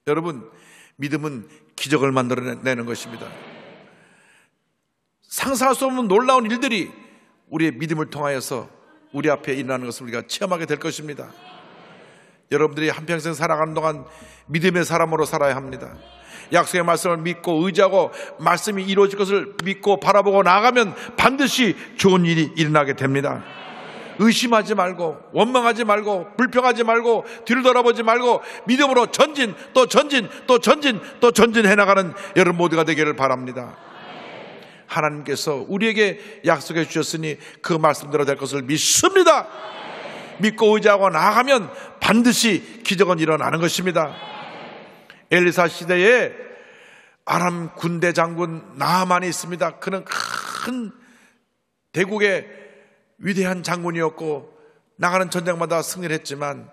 여러분, 믿음은 기적을 만들어내는 것입니다. 상상할 수 없는 놀라운 일들이 우리의 믿음을 통하여서 우리 앞에 일어나는 것을 우리가 체험하게 될 것입니다. 여러분들이 한평생 살아가는 동안 믿음의 사람으로 살아야 합니다. 약속의 말씀을 믿고 의지하고 말씀이 이루어질 것을 믿고 바라보고 나아가면 반드시 좋은 일이 일어나게 됩니다. 의심하지 말고 원망하지 말고 불평하지 말고 뒤를 돌아보지 말고 믿음으로 전진 또 전진 또 전진 또 전진해 나가는 여러분 모두가 되기를 바랍니다. 하나님께서 우리에게 약속해 주셨으니 그 말씀대로 될 것을 믿습니다. 믿고 의지하고 나아가면 반드시 기적은 일어나는 것입니다. 엘리사 시대에 아람 군대 장군 나아만이 있습니다. 그는 큰 대국의 위대한 장군이었고 나가는 전쟁마다 승리를 했지만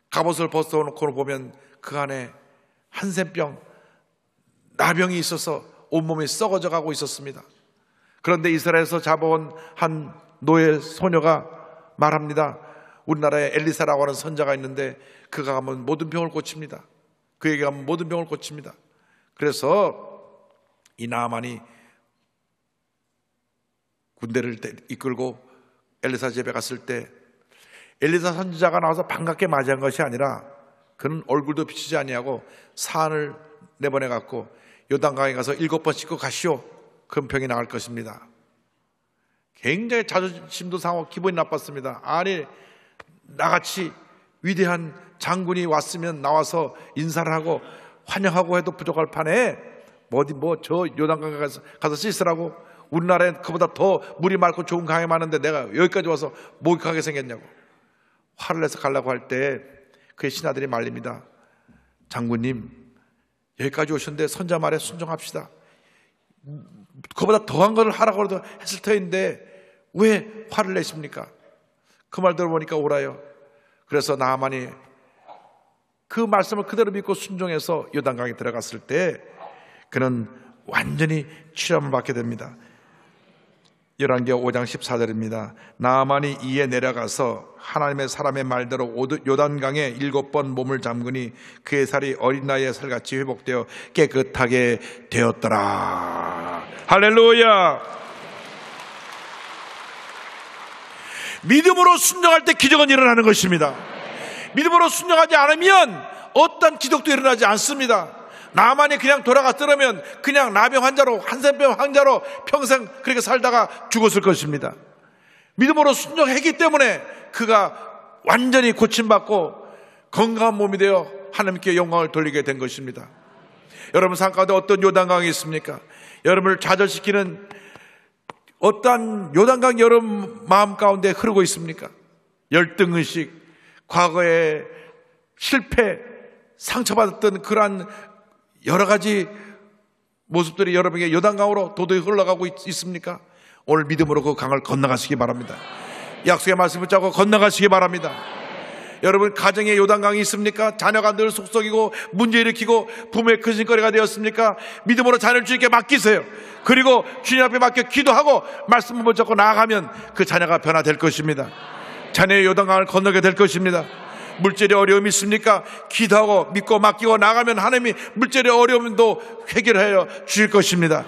갑옷을 벗어놓고 보면 그 안에 한센병 나병이 있어서 온몸이 썩어져 가고 있었습니다. 그런데 이스라엘에서 잡아온 한 노예 소녀가 말합니다. 우리나라에 엘리사라고 하는 선자가 있는데 그가 가면 모든 병을 고칩니다. 그에게 가면 모든 병을 고칩니다. 그래서 이 나아만이 군대를 이끌고 엘리사 집에 갔을 때 엘리사 선지자가 나와서 반갑게 맞이한 것이 아니라 그는 얼굴도 비치지 아니하고 사안을 내보내 갖고 요단강에 가서 7번 씻고 가시오. 그럼 병이 나을 것입니다. 굉장히 자존심도 상하고 기분이 나빴습니다. 아니 나같이 위대한 장군이 왔으면 나와서 인사를 하고 환영하고 해도 부족할 판에 저 요단강에 가서 씻으라고. 우리나라엔 그보다 더 물이 맑고 좋은 강이 많은데 내가 여기까지 와서 목욕하게 생겼냐고 화를 내서 가려고 할 때 그의 신하들이 말립니다. 장군님, 여기까지 오셨는데 선자 말에 순종합시다. 그보다 더한 걸 하라고 해도 했을 터인데 왜 화를 내십니까? 그 말 들어보니까 오라요. 그래서 나아만이 그 말씀을 그대로 믿고 순종해서 요단강에 들어갔을 때 그는 완전히 치료함을 받게 됩니다. 열왕기하 5장 14절입니다. 나아만이 이에 내려가서 하나님의 사람의 말대로 요단강에 7번 몸을 잠그니 그의 살이 어린 나이에 살같이 회복되어 깨끗하게 되었더라. 할렐루야. 믿음으로 순종할 때 기적은 일어나는 것입니다. 믿음으로 순종하지 않으면 어떤 기적도 일어나지 않습니다. 나만이 그냥 돌아갔더라면 그냥 나병 환자로, 한센병 환자로 평생 그렇게 살다가 죽었을 것입니다. 믿음으로 순종했기 때문에 그가 완전히 고침받고 건강한 몸이 되어 하나님께 영광을 돌리게 된 것입니다. 여러분 삶 가운데 어떤 요단강이 있습니까? 여러분을 좌절시키는 어떠한 요단강 여러분 마음 가운데 흐르고 있습니까? 열등의식, 과거의 실패, 상처받았던 그러한 여러 가지 모습들이 여러분에게 요단강으로 도도히 흘러가고 있습니까? 오늘 믿음으로 그 강을 건너가시기 바랍니다. 약속의 말씀을 붙잡고 건너가시기 바랍니다. 여러분 가정에 요단강이 있습니까? 자녀가 늘 속썩이고 문제 일으키고 부모의 근심거리가 되었습니까? 믿음으로 자녀를 주님께 맡기세요. 그리고 주님 앞에 맡겨 기도하고 말씀을 붙잡고 나아가면 그 자녀가 변화될 것입니다. 자녀의 요단강을 건너게 될 것입니다. 물질의 어려움이 있습니까? 기도하고 믿고 맡기고 나가면 하나님이 물질의 어려움도 해결하여 주실 것입니다.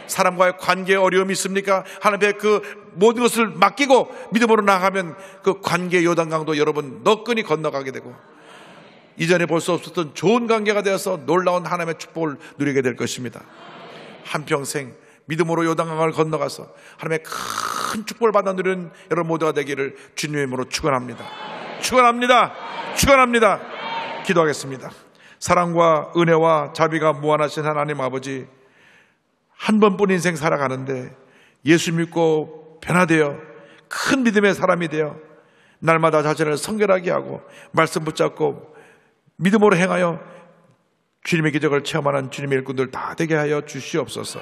사람과의 관계에 어려움이 있습니까? 하나님의 그 모든 것을 맡기고 믿음으로 나가면 그 관계의 요단강도 여러분 너끈히 건너가게 되고 이전에 볼 수 없었던 좋은 관계가 되어서 놀라운 하나님의 축복을 누리게 될 것입니다. 한평생 믿음으로 요단강을 건너가서 하나님의 큰 축복을 받아 누리는 여러분 모두가 되기를 주님의 이름으로 축원합니다. 축원합니다. 축원합니다. 기도하겠습니다. 사랑과 은혜와 자비가 무한하신 하나님 아버지, 한 번뿐 인생 살아가는데 예수 믿고 변화되어 큰 믿음의 사람이 되어 날마다 자신을 성결하게 하고 말씀 붙잡고 믿음으로 행하여 주님의 기적을 체험하는 주님의 일꾼들 다 되게 하여 주시옵소서.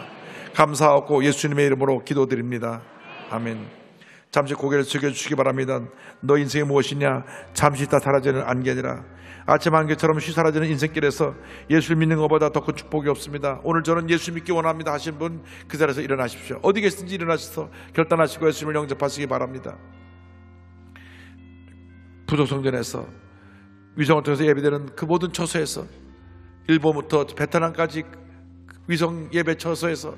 감사하고 예수님의 이름으로 기도드립니다. 아멘. 잠시 고개를 숙여주시기 바랍니다. 너 인생이 무엇이냐? 잠시 있다 사라지는 안개니라. 아침 안개처럼 쉬 사라지는 인생길에서 예수를 믿는 것보다 더 큰 축복이 없습니다. 오늘 저는 예수 믿기 원합니다 하신 분 그 자리에서 일어나십시오. 어디 계신지 일어나셔서 결단하시고 예수님을 영접하시기 바랍니다. 부족성전에서 위성을 통해서 예배되는 그 모든 처소에서 일본부터 베트남까지 위성 예배 처소에서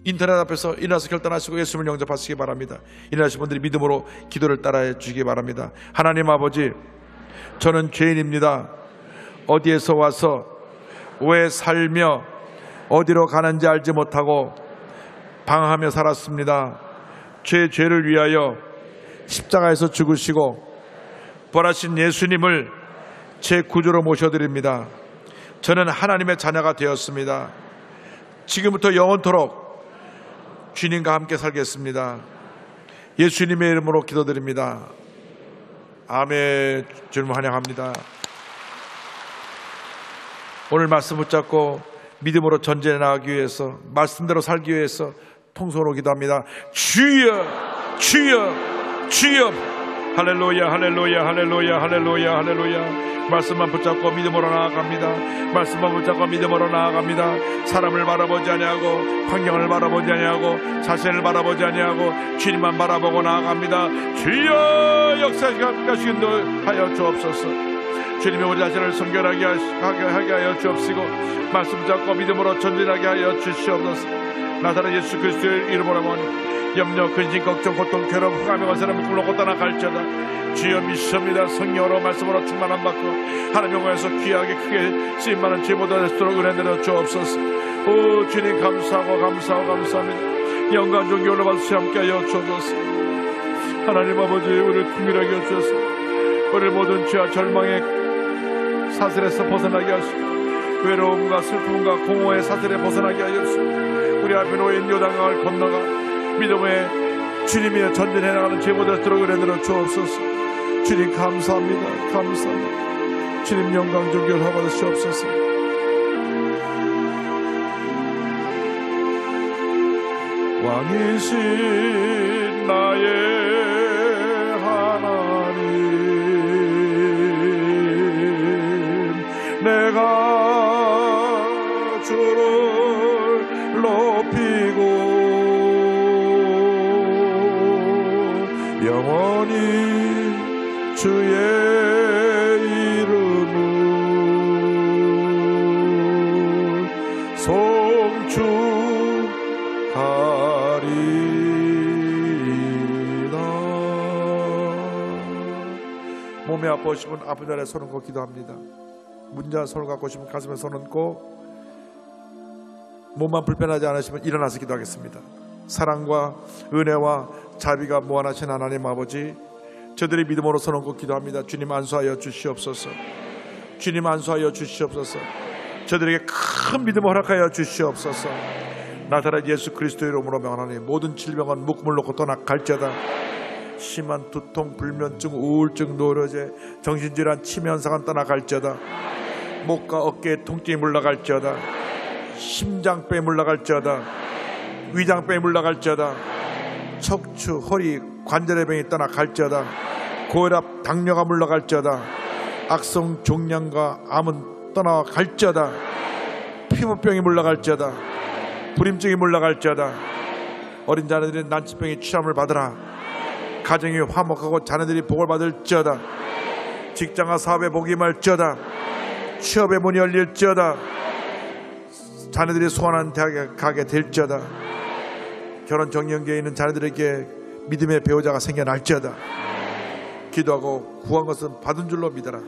인터넷 앞에서 일어나서 결단하시고 예수님을 영접하시기 바랍니다. 일어나신 분들이 믿음으로 기도를 따라해 주시기 바랍니다. 하나님 아버지, 저는 죄인입니다. 어디에서 와서 왜 살며 어디로 가는지 알지 못하고 방황하며 살았습니다. 죄를 위하여 십자가에서 죽으시고 부활하신 예수님을 제 구주로 모셔드립니다. 저는 하나님의 자녀가 되었습니다. 지금부터 영원토록 주님과 함께 살겠습니다. 예수님의 이름으로 기도드립니다. 아멘. 주님 환영합니다. 오늘 말씀 붙잡고 믿음으로 전진해 나가기 위해서, 말씀대로 살기 위해서 통성으로 기도합니다. 주여, 주여, 주여. 할렐루야, 할렐루야, 할렐루야, 할렐루야, 할렐루야. 말씀만 붙잡고 믿음으로 나아갑니다. 말씀만 붙잡고 믿음으로 나아갑니다. 사람을 바라보지 아니하고 환경을 바라보지 아니하고 자신을 바라보지 아니하고 주님만 바라보고 나아갑니다. 주여 역사하시게 하여 주옵소서. 주님이 우리 자신을 성결하게 하게 하여 주옵시고 말씀 붙잡고 믿음으로 전진하게 하여 주시옵소서. 나사렛 예수 그리스도의 이름으로 모니 염려, 근심, 걱정, 고통, 괴로움, 흑암의 권세는 물러고 떠나갈지어다. 주여 믿습니다. 성령으로 말씀으로 충만함 받고 하나님 영광에서 귀하게 크게 쓰임받는 죄보다 될수록 은혜 내려 주옵소서. 오 주님 감사하고 감사하고 감사합니다. 영광 존귀 올라받으시 함께 하여 주옵소서. 하나님 아버지, 우리를 긍휼하게 하여 주옵소서. 우리를 모든 죄와 절망의 사슬에서 벗어나게 하시고 외로움과 슬픔과 공허의 사슬에 벗어나게 하여 주옵소서. 우리 앞에 놓인 요단강을 건너가 믿음의 주님이 전진해 나가는 제보다 들어오게 내려 주옵소서. 주님 감사합니다. 감사합니다. 주님 영광 존귀를 받으시옵소서. 왕이신 나의 하나님, 내가 주로 몸이 아프시면 아픈 자리에 손 얹고 기도합니다. 문자 손을 갖고 오시면 가슴에 손 얹고, 몸만 불편하지 않으시면 일어나서 기도하겠습니다. 사랑과 은혜와 자비가 무한하신 하나님 아버지, 저들이 믿음으로 손 얹고 기도합니다. 주님 안수하여 주시옵소서. 주님 안수하여 주시옵소서. 저들에게 큰 믿음을 허락하여 주시옵소서. 나사렛 예수 그리스도의 이름으로 명하노니 모든 질병은 묶음을 놓고 떠나갈지어다. 심한 두통, 불면증, 우울증, 노려제, 정신질환, 치매 현상은 떠나갈지어다. 목과 어깨에 통증이 물러갈지어다. 심장병이 물러갈지어다. 위장병이 물러갈지어다. 척추, 허리, 관절의 병이 떠나갈지어다. 고혈압, 당뇨가 물러갈지어다. 악성 종양과 암은 떠나갈지어다. 피부병이 물러갈지어다. 불임증이 물러갈지어다. 어린 자녀들이 난치병의 취함을 받으라. 가정이 화목하고 자녀들이 복을 받을지어다. 직장과 사업에 복이 임할지어다. 취업의 문이 열릴지어다. 자녀들이 소원하는 대학에 가게 될지어다. 결혼 정년기에 있는 자녀들에게 믿음의 배우자가 생겨날지어다. 기도하고 구한 것은 받은 줄로 믿어라.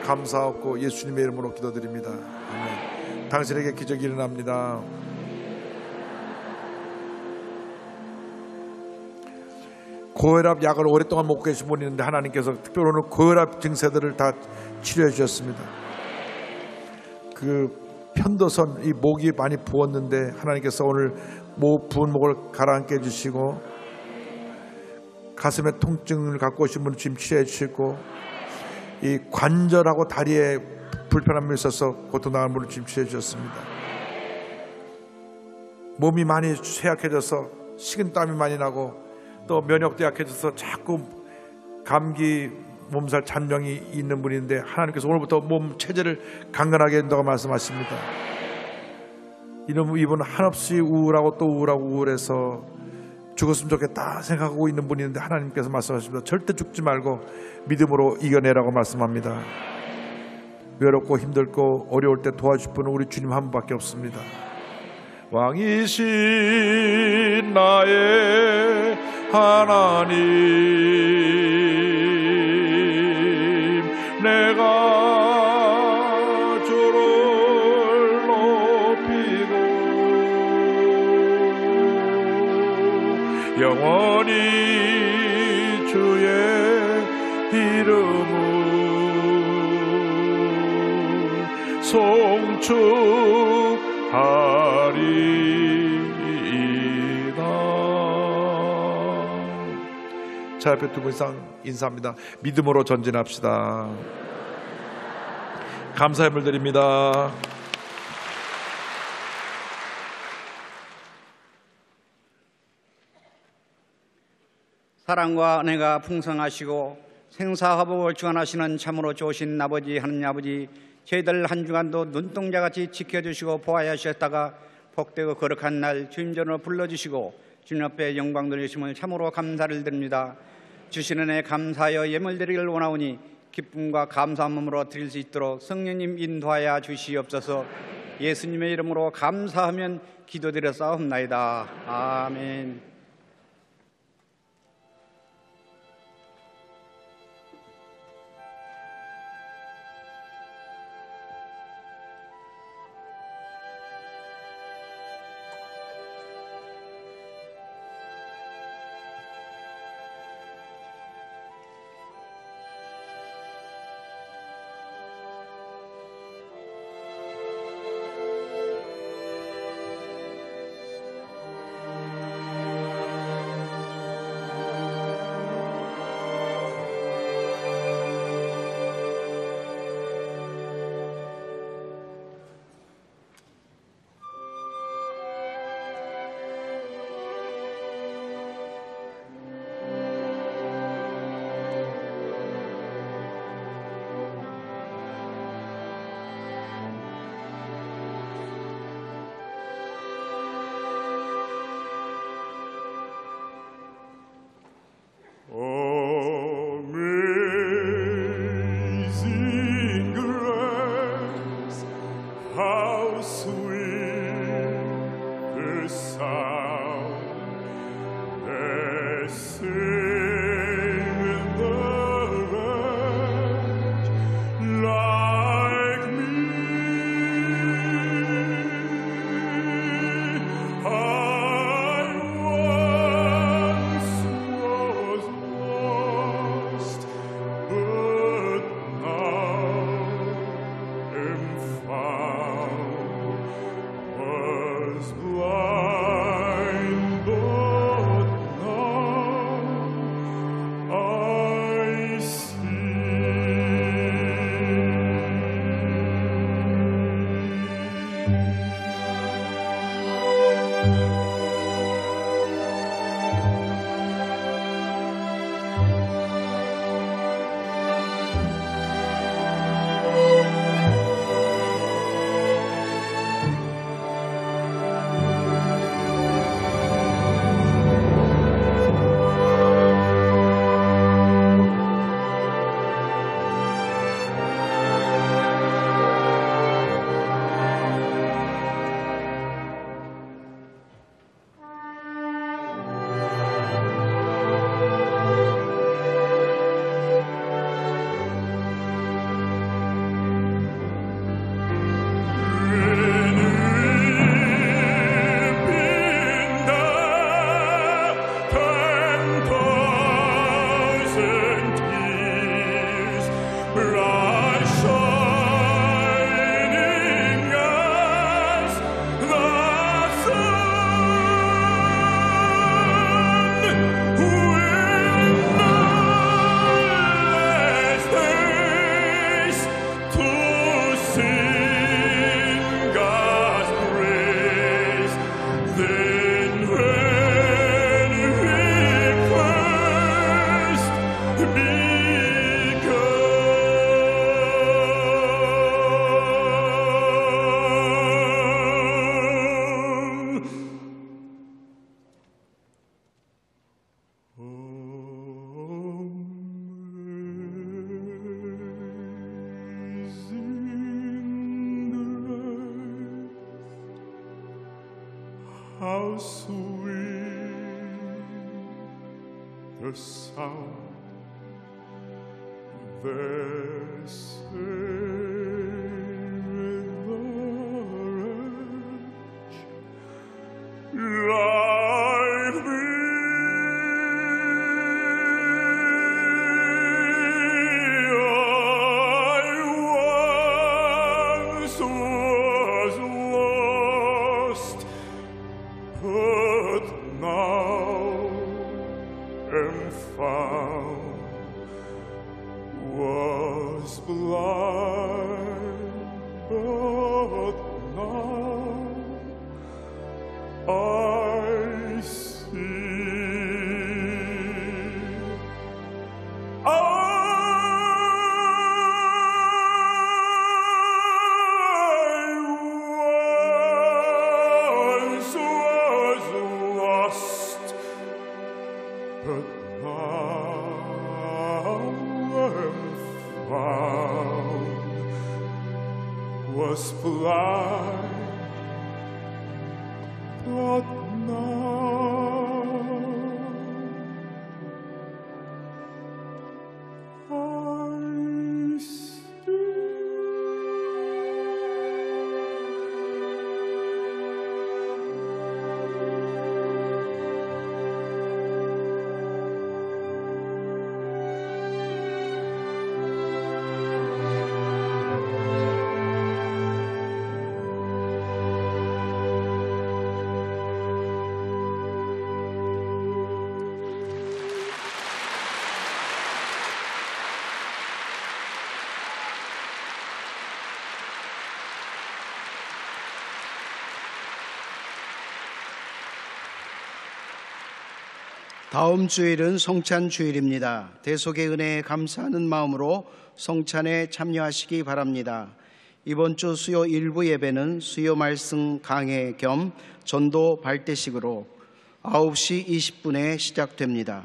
감사하고 예수님의 이름으로 기도드립니다. 아멘. 당신에게 기적이 일어납니다. 고혈압 약을 오랫동안 먹고 계신 분이 있는데 하나님께서 특별히 오늘 고혈압 증세들을 다 치료해 주셨습니다. 그 편도선, 이 목이 많이 부었는데 하나님께서 오늘 부은 목을 가라앉게 해주시고, 가슴에 통증을 갖고 오신 분은 지금 치료해 주시고, 이 관절하고 다리에 불편함이 있어서 고통 당하는 분을 지금 치료해 주셨습니다. 몸이 많이 쇠약해져서 식은땀이 많이 나고, 또 면역도 약해져서 자꾸 감기, 몸살, 잔병이 있는 분인데 하나님께서 오늘부터 몸 체질을 강건하게 한다고 말씀하십니다. 이분 한없이 우울하고 또 우울하고 우울해서 죽었으면 좋겠다 생각하고 있는 분이 있는데 하나님께서 말씀하십니다. 절대 죽지 말고 믿음으로 이겨내라고 말씀합니다. 외롭고 힘들고 어려울 때 도와줄 분은 우리 주님 한 분밖에 없습니다. 왕이신 나의 하나님, 내가 주를 높이고 영원히 주의 이름을 송축하리이다. 자, 옆에 두 분 이상 인사합니다. 믿음으로 전진합시다. 감사의 물 드립니다. 사랑과 은혜가 풍성하시고 생사화복을 주관하시는 참으로 좋으신 아버지, 하느님 아버지, 저희들 한 주간도 눈동자같이 지켜주시고 보호하여 주셨다가 복되고 거룩한 날 주님 전으로 불러주시고 주님 앞에 영광 돌리심을 참으로 감사를 드립니다. 주시는 은혜 감사하여 예물 드리기를 원하오니 기쁨과 감사한 마음으로 드릴 수 있도록 성령님 인도하여 주시옵소서. 예수님의 이름으로 감사하면 기도드려 싸움나이다. 아멘. How sweet the sound that saved the wretch. Life was blind, but now I see. But now am found, was blind, but now I see. 다음 주일은 성찬 주일입니다. 대속의 은혜에 감사하는 마음으로 성찬에 참여하시기 바랍니다. 이번 주 수요 일부 예배는 수요 말씀 강해 겸 전도 발대식으로 9시 20분에 시작됩니다.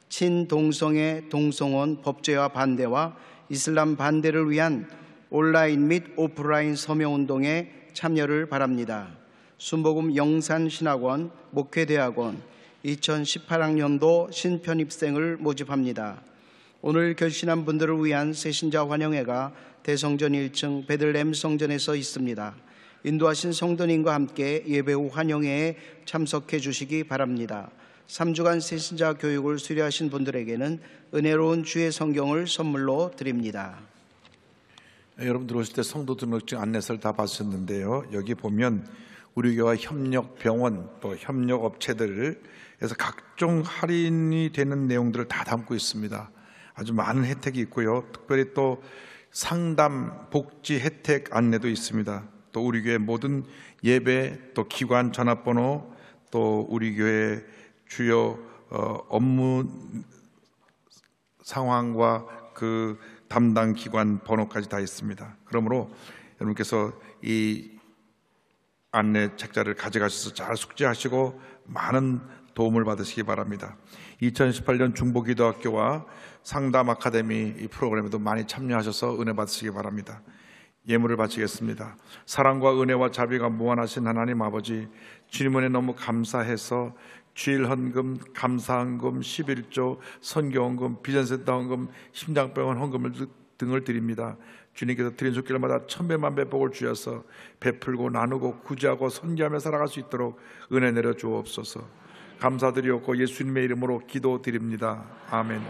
친동성애 동성혼 법제화 반대와 이슬람 반대를 위한 온라인 및 오프라인 서명운동에 참여를 바랍니다. 순복음 영산신학원 목회대학원 2018학년도 신편입생을 모집합니다. 오늘 결신한 분들을 위한 새신자 환영회가 대성전 1층 베들레헴 성전에서 있습니다. 인도하신 성도님과 함께 예배 후 환영회에 참석해 주시기 바랍니다. 3주간 새신자 교육을 수료하신 분들에게는 은혜로운 주의 성경을 선물로 드립니다. 여러분 들어오실 때 성도 등록증 안내서를 다 받으셨는데요. 여기 보면 우리 교회와 협력병원 또 협력업체들에서 각종 할인이 되는 내용들을 다 담고 있습니다. 아주 많은 혜택이 있고요. 특별히 또 상담 복지 혜택 안내도 있습니다. 또 우리 교회 모든 예배 또 기관 전화번호 또 우리 교회 주요 업무 상황과 그 담당 기관 번호까지 다 있습니다. 그러므로 여러분께서 이 안내 책자를 가져가셔서 잘 숙지하시고 많은 도움을 받으시기 바랍니다. 2018년 중보기도학교와 상담 아카데미 이 프로그램에도 많이 참여하셔서 은혜 받으시기 바랍니다. 예물을 바치겠습니다. 사랑과 은혜와 자비가 무한하신 하나님 아버지, 주님 은혜 너무 감사해서 주일 헌금, 감사 헌금, 11조, 선교 헌금, 비전센터 헌금, 심장병원 헌금을 등을 드립니다. 주님께서 드린 손길마다 천배만배 복을 주셔서 베풀고 나누고 구제하고 선교하며 살아갈 수 있도록 은혜 내려 주옵소서. 감사드리옵고 예수님의 이름으로 기도드립니다. 아멘.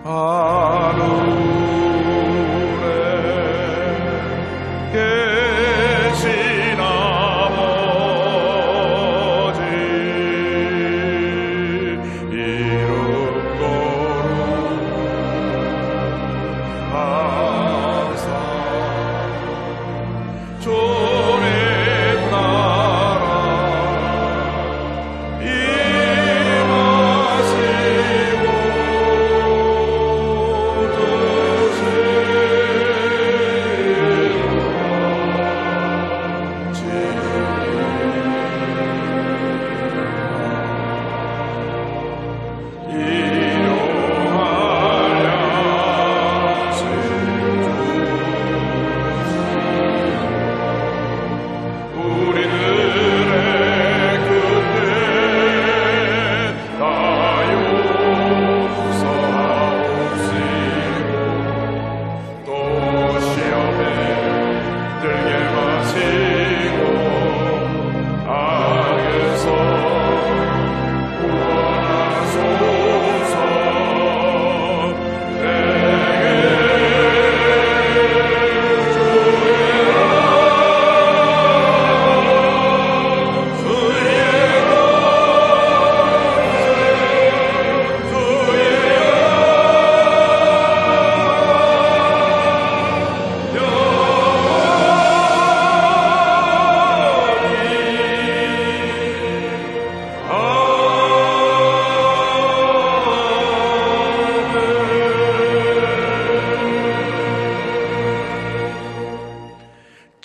하늘에 계신 아버지 이름 거룩 항상 주의 나라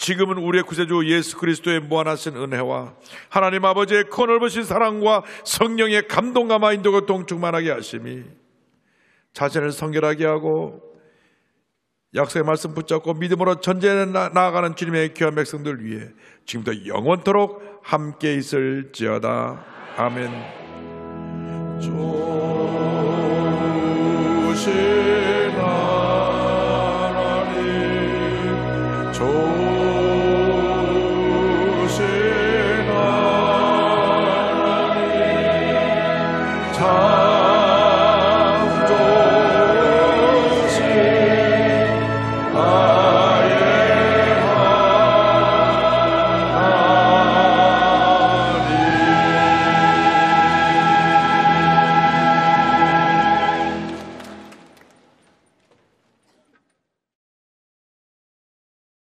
지금은 우리의 구세주 예수 그리스도의 무한하신 은혜와 하나님 아버지의 커넓으신 사랑과 성령의 감동감화 인도가 동충만하게 하심이 자신을 성결하게 하고 약속의 말씀 붙잡고 믿음으로 전쟁에 나아가는 주님의 귀한 백성들 위해 지금도 영원토록 함께 있을지어다. 아멘. 좋으신 하나님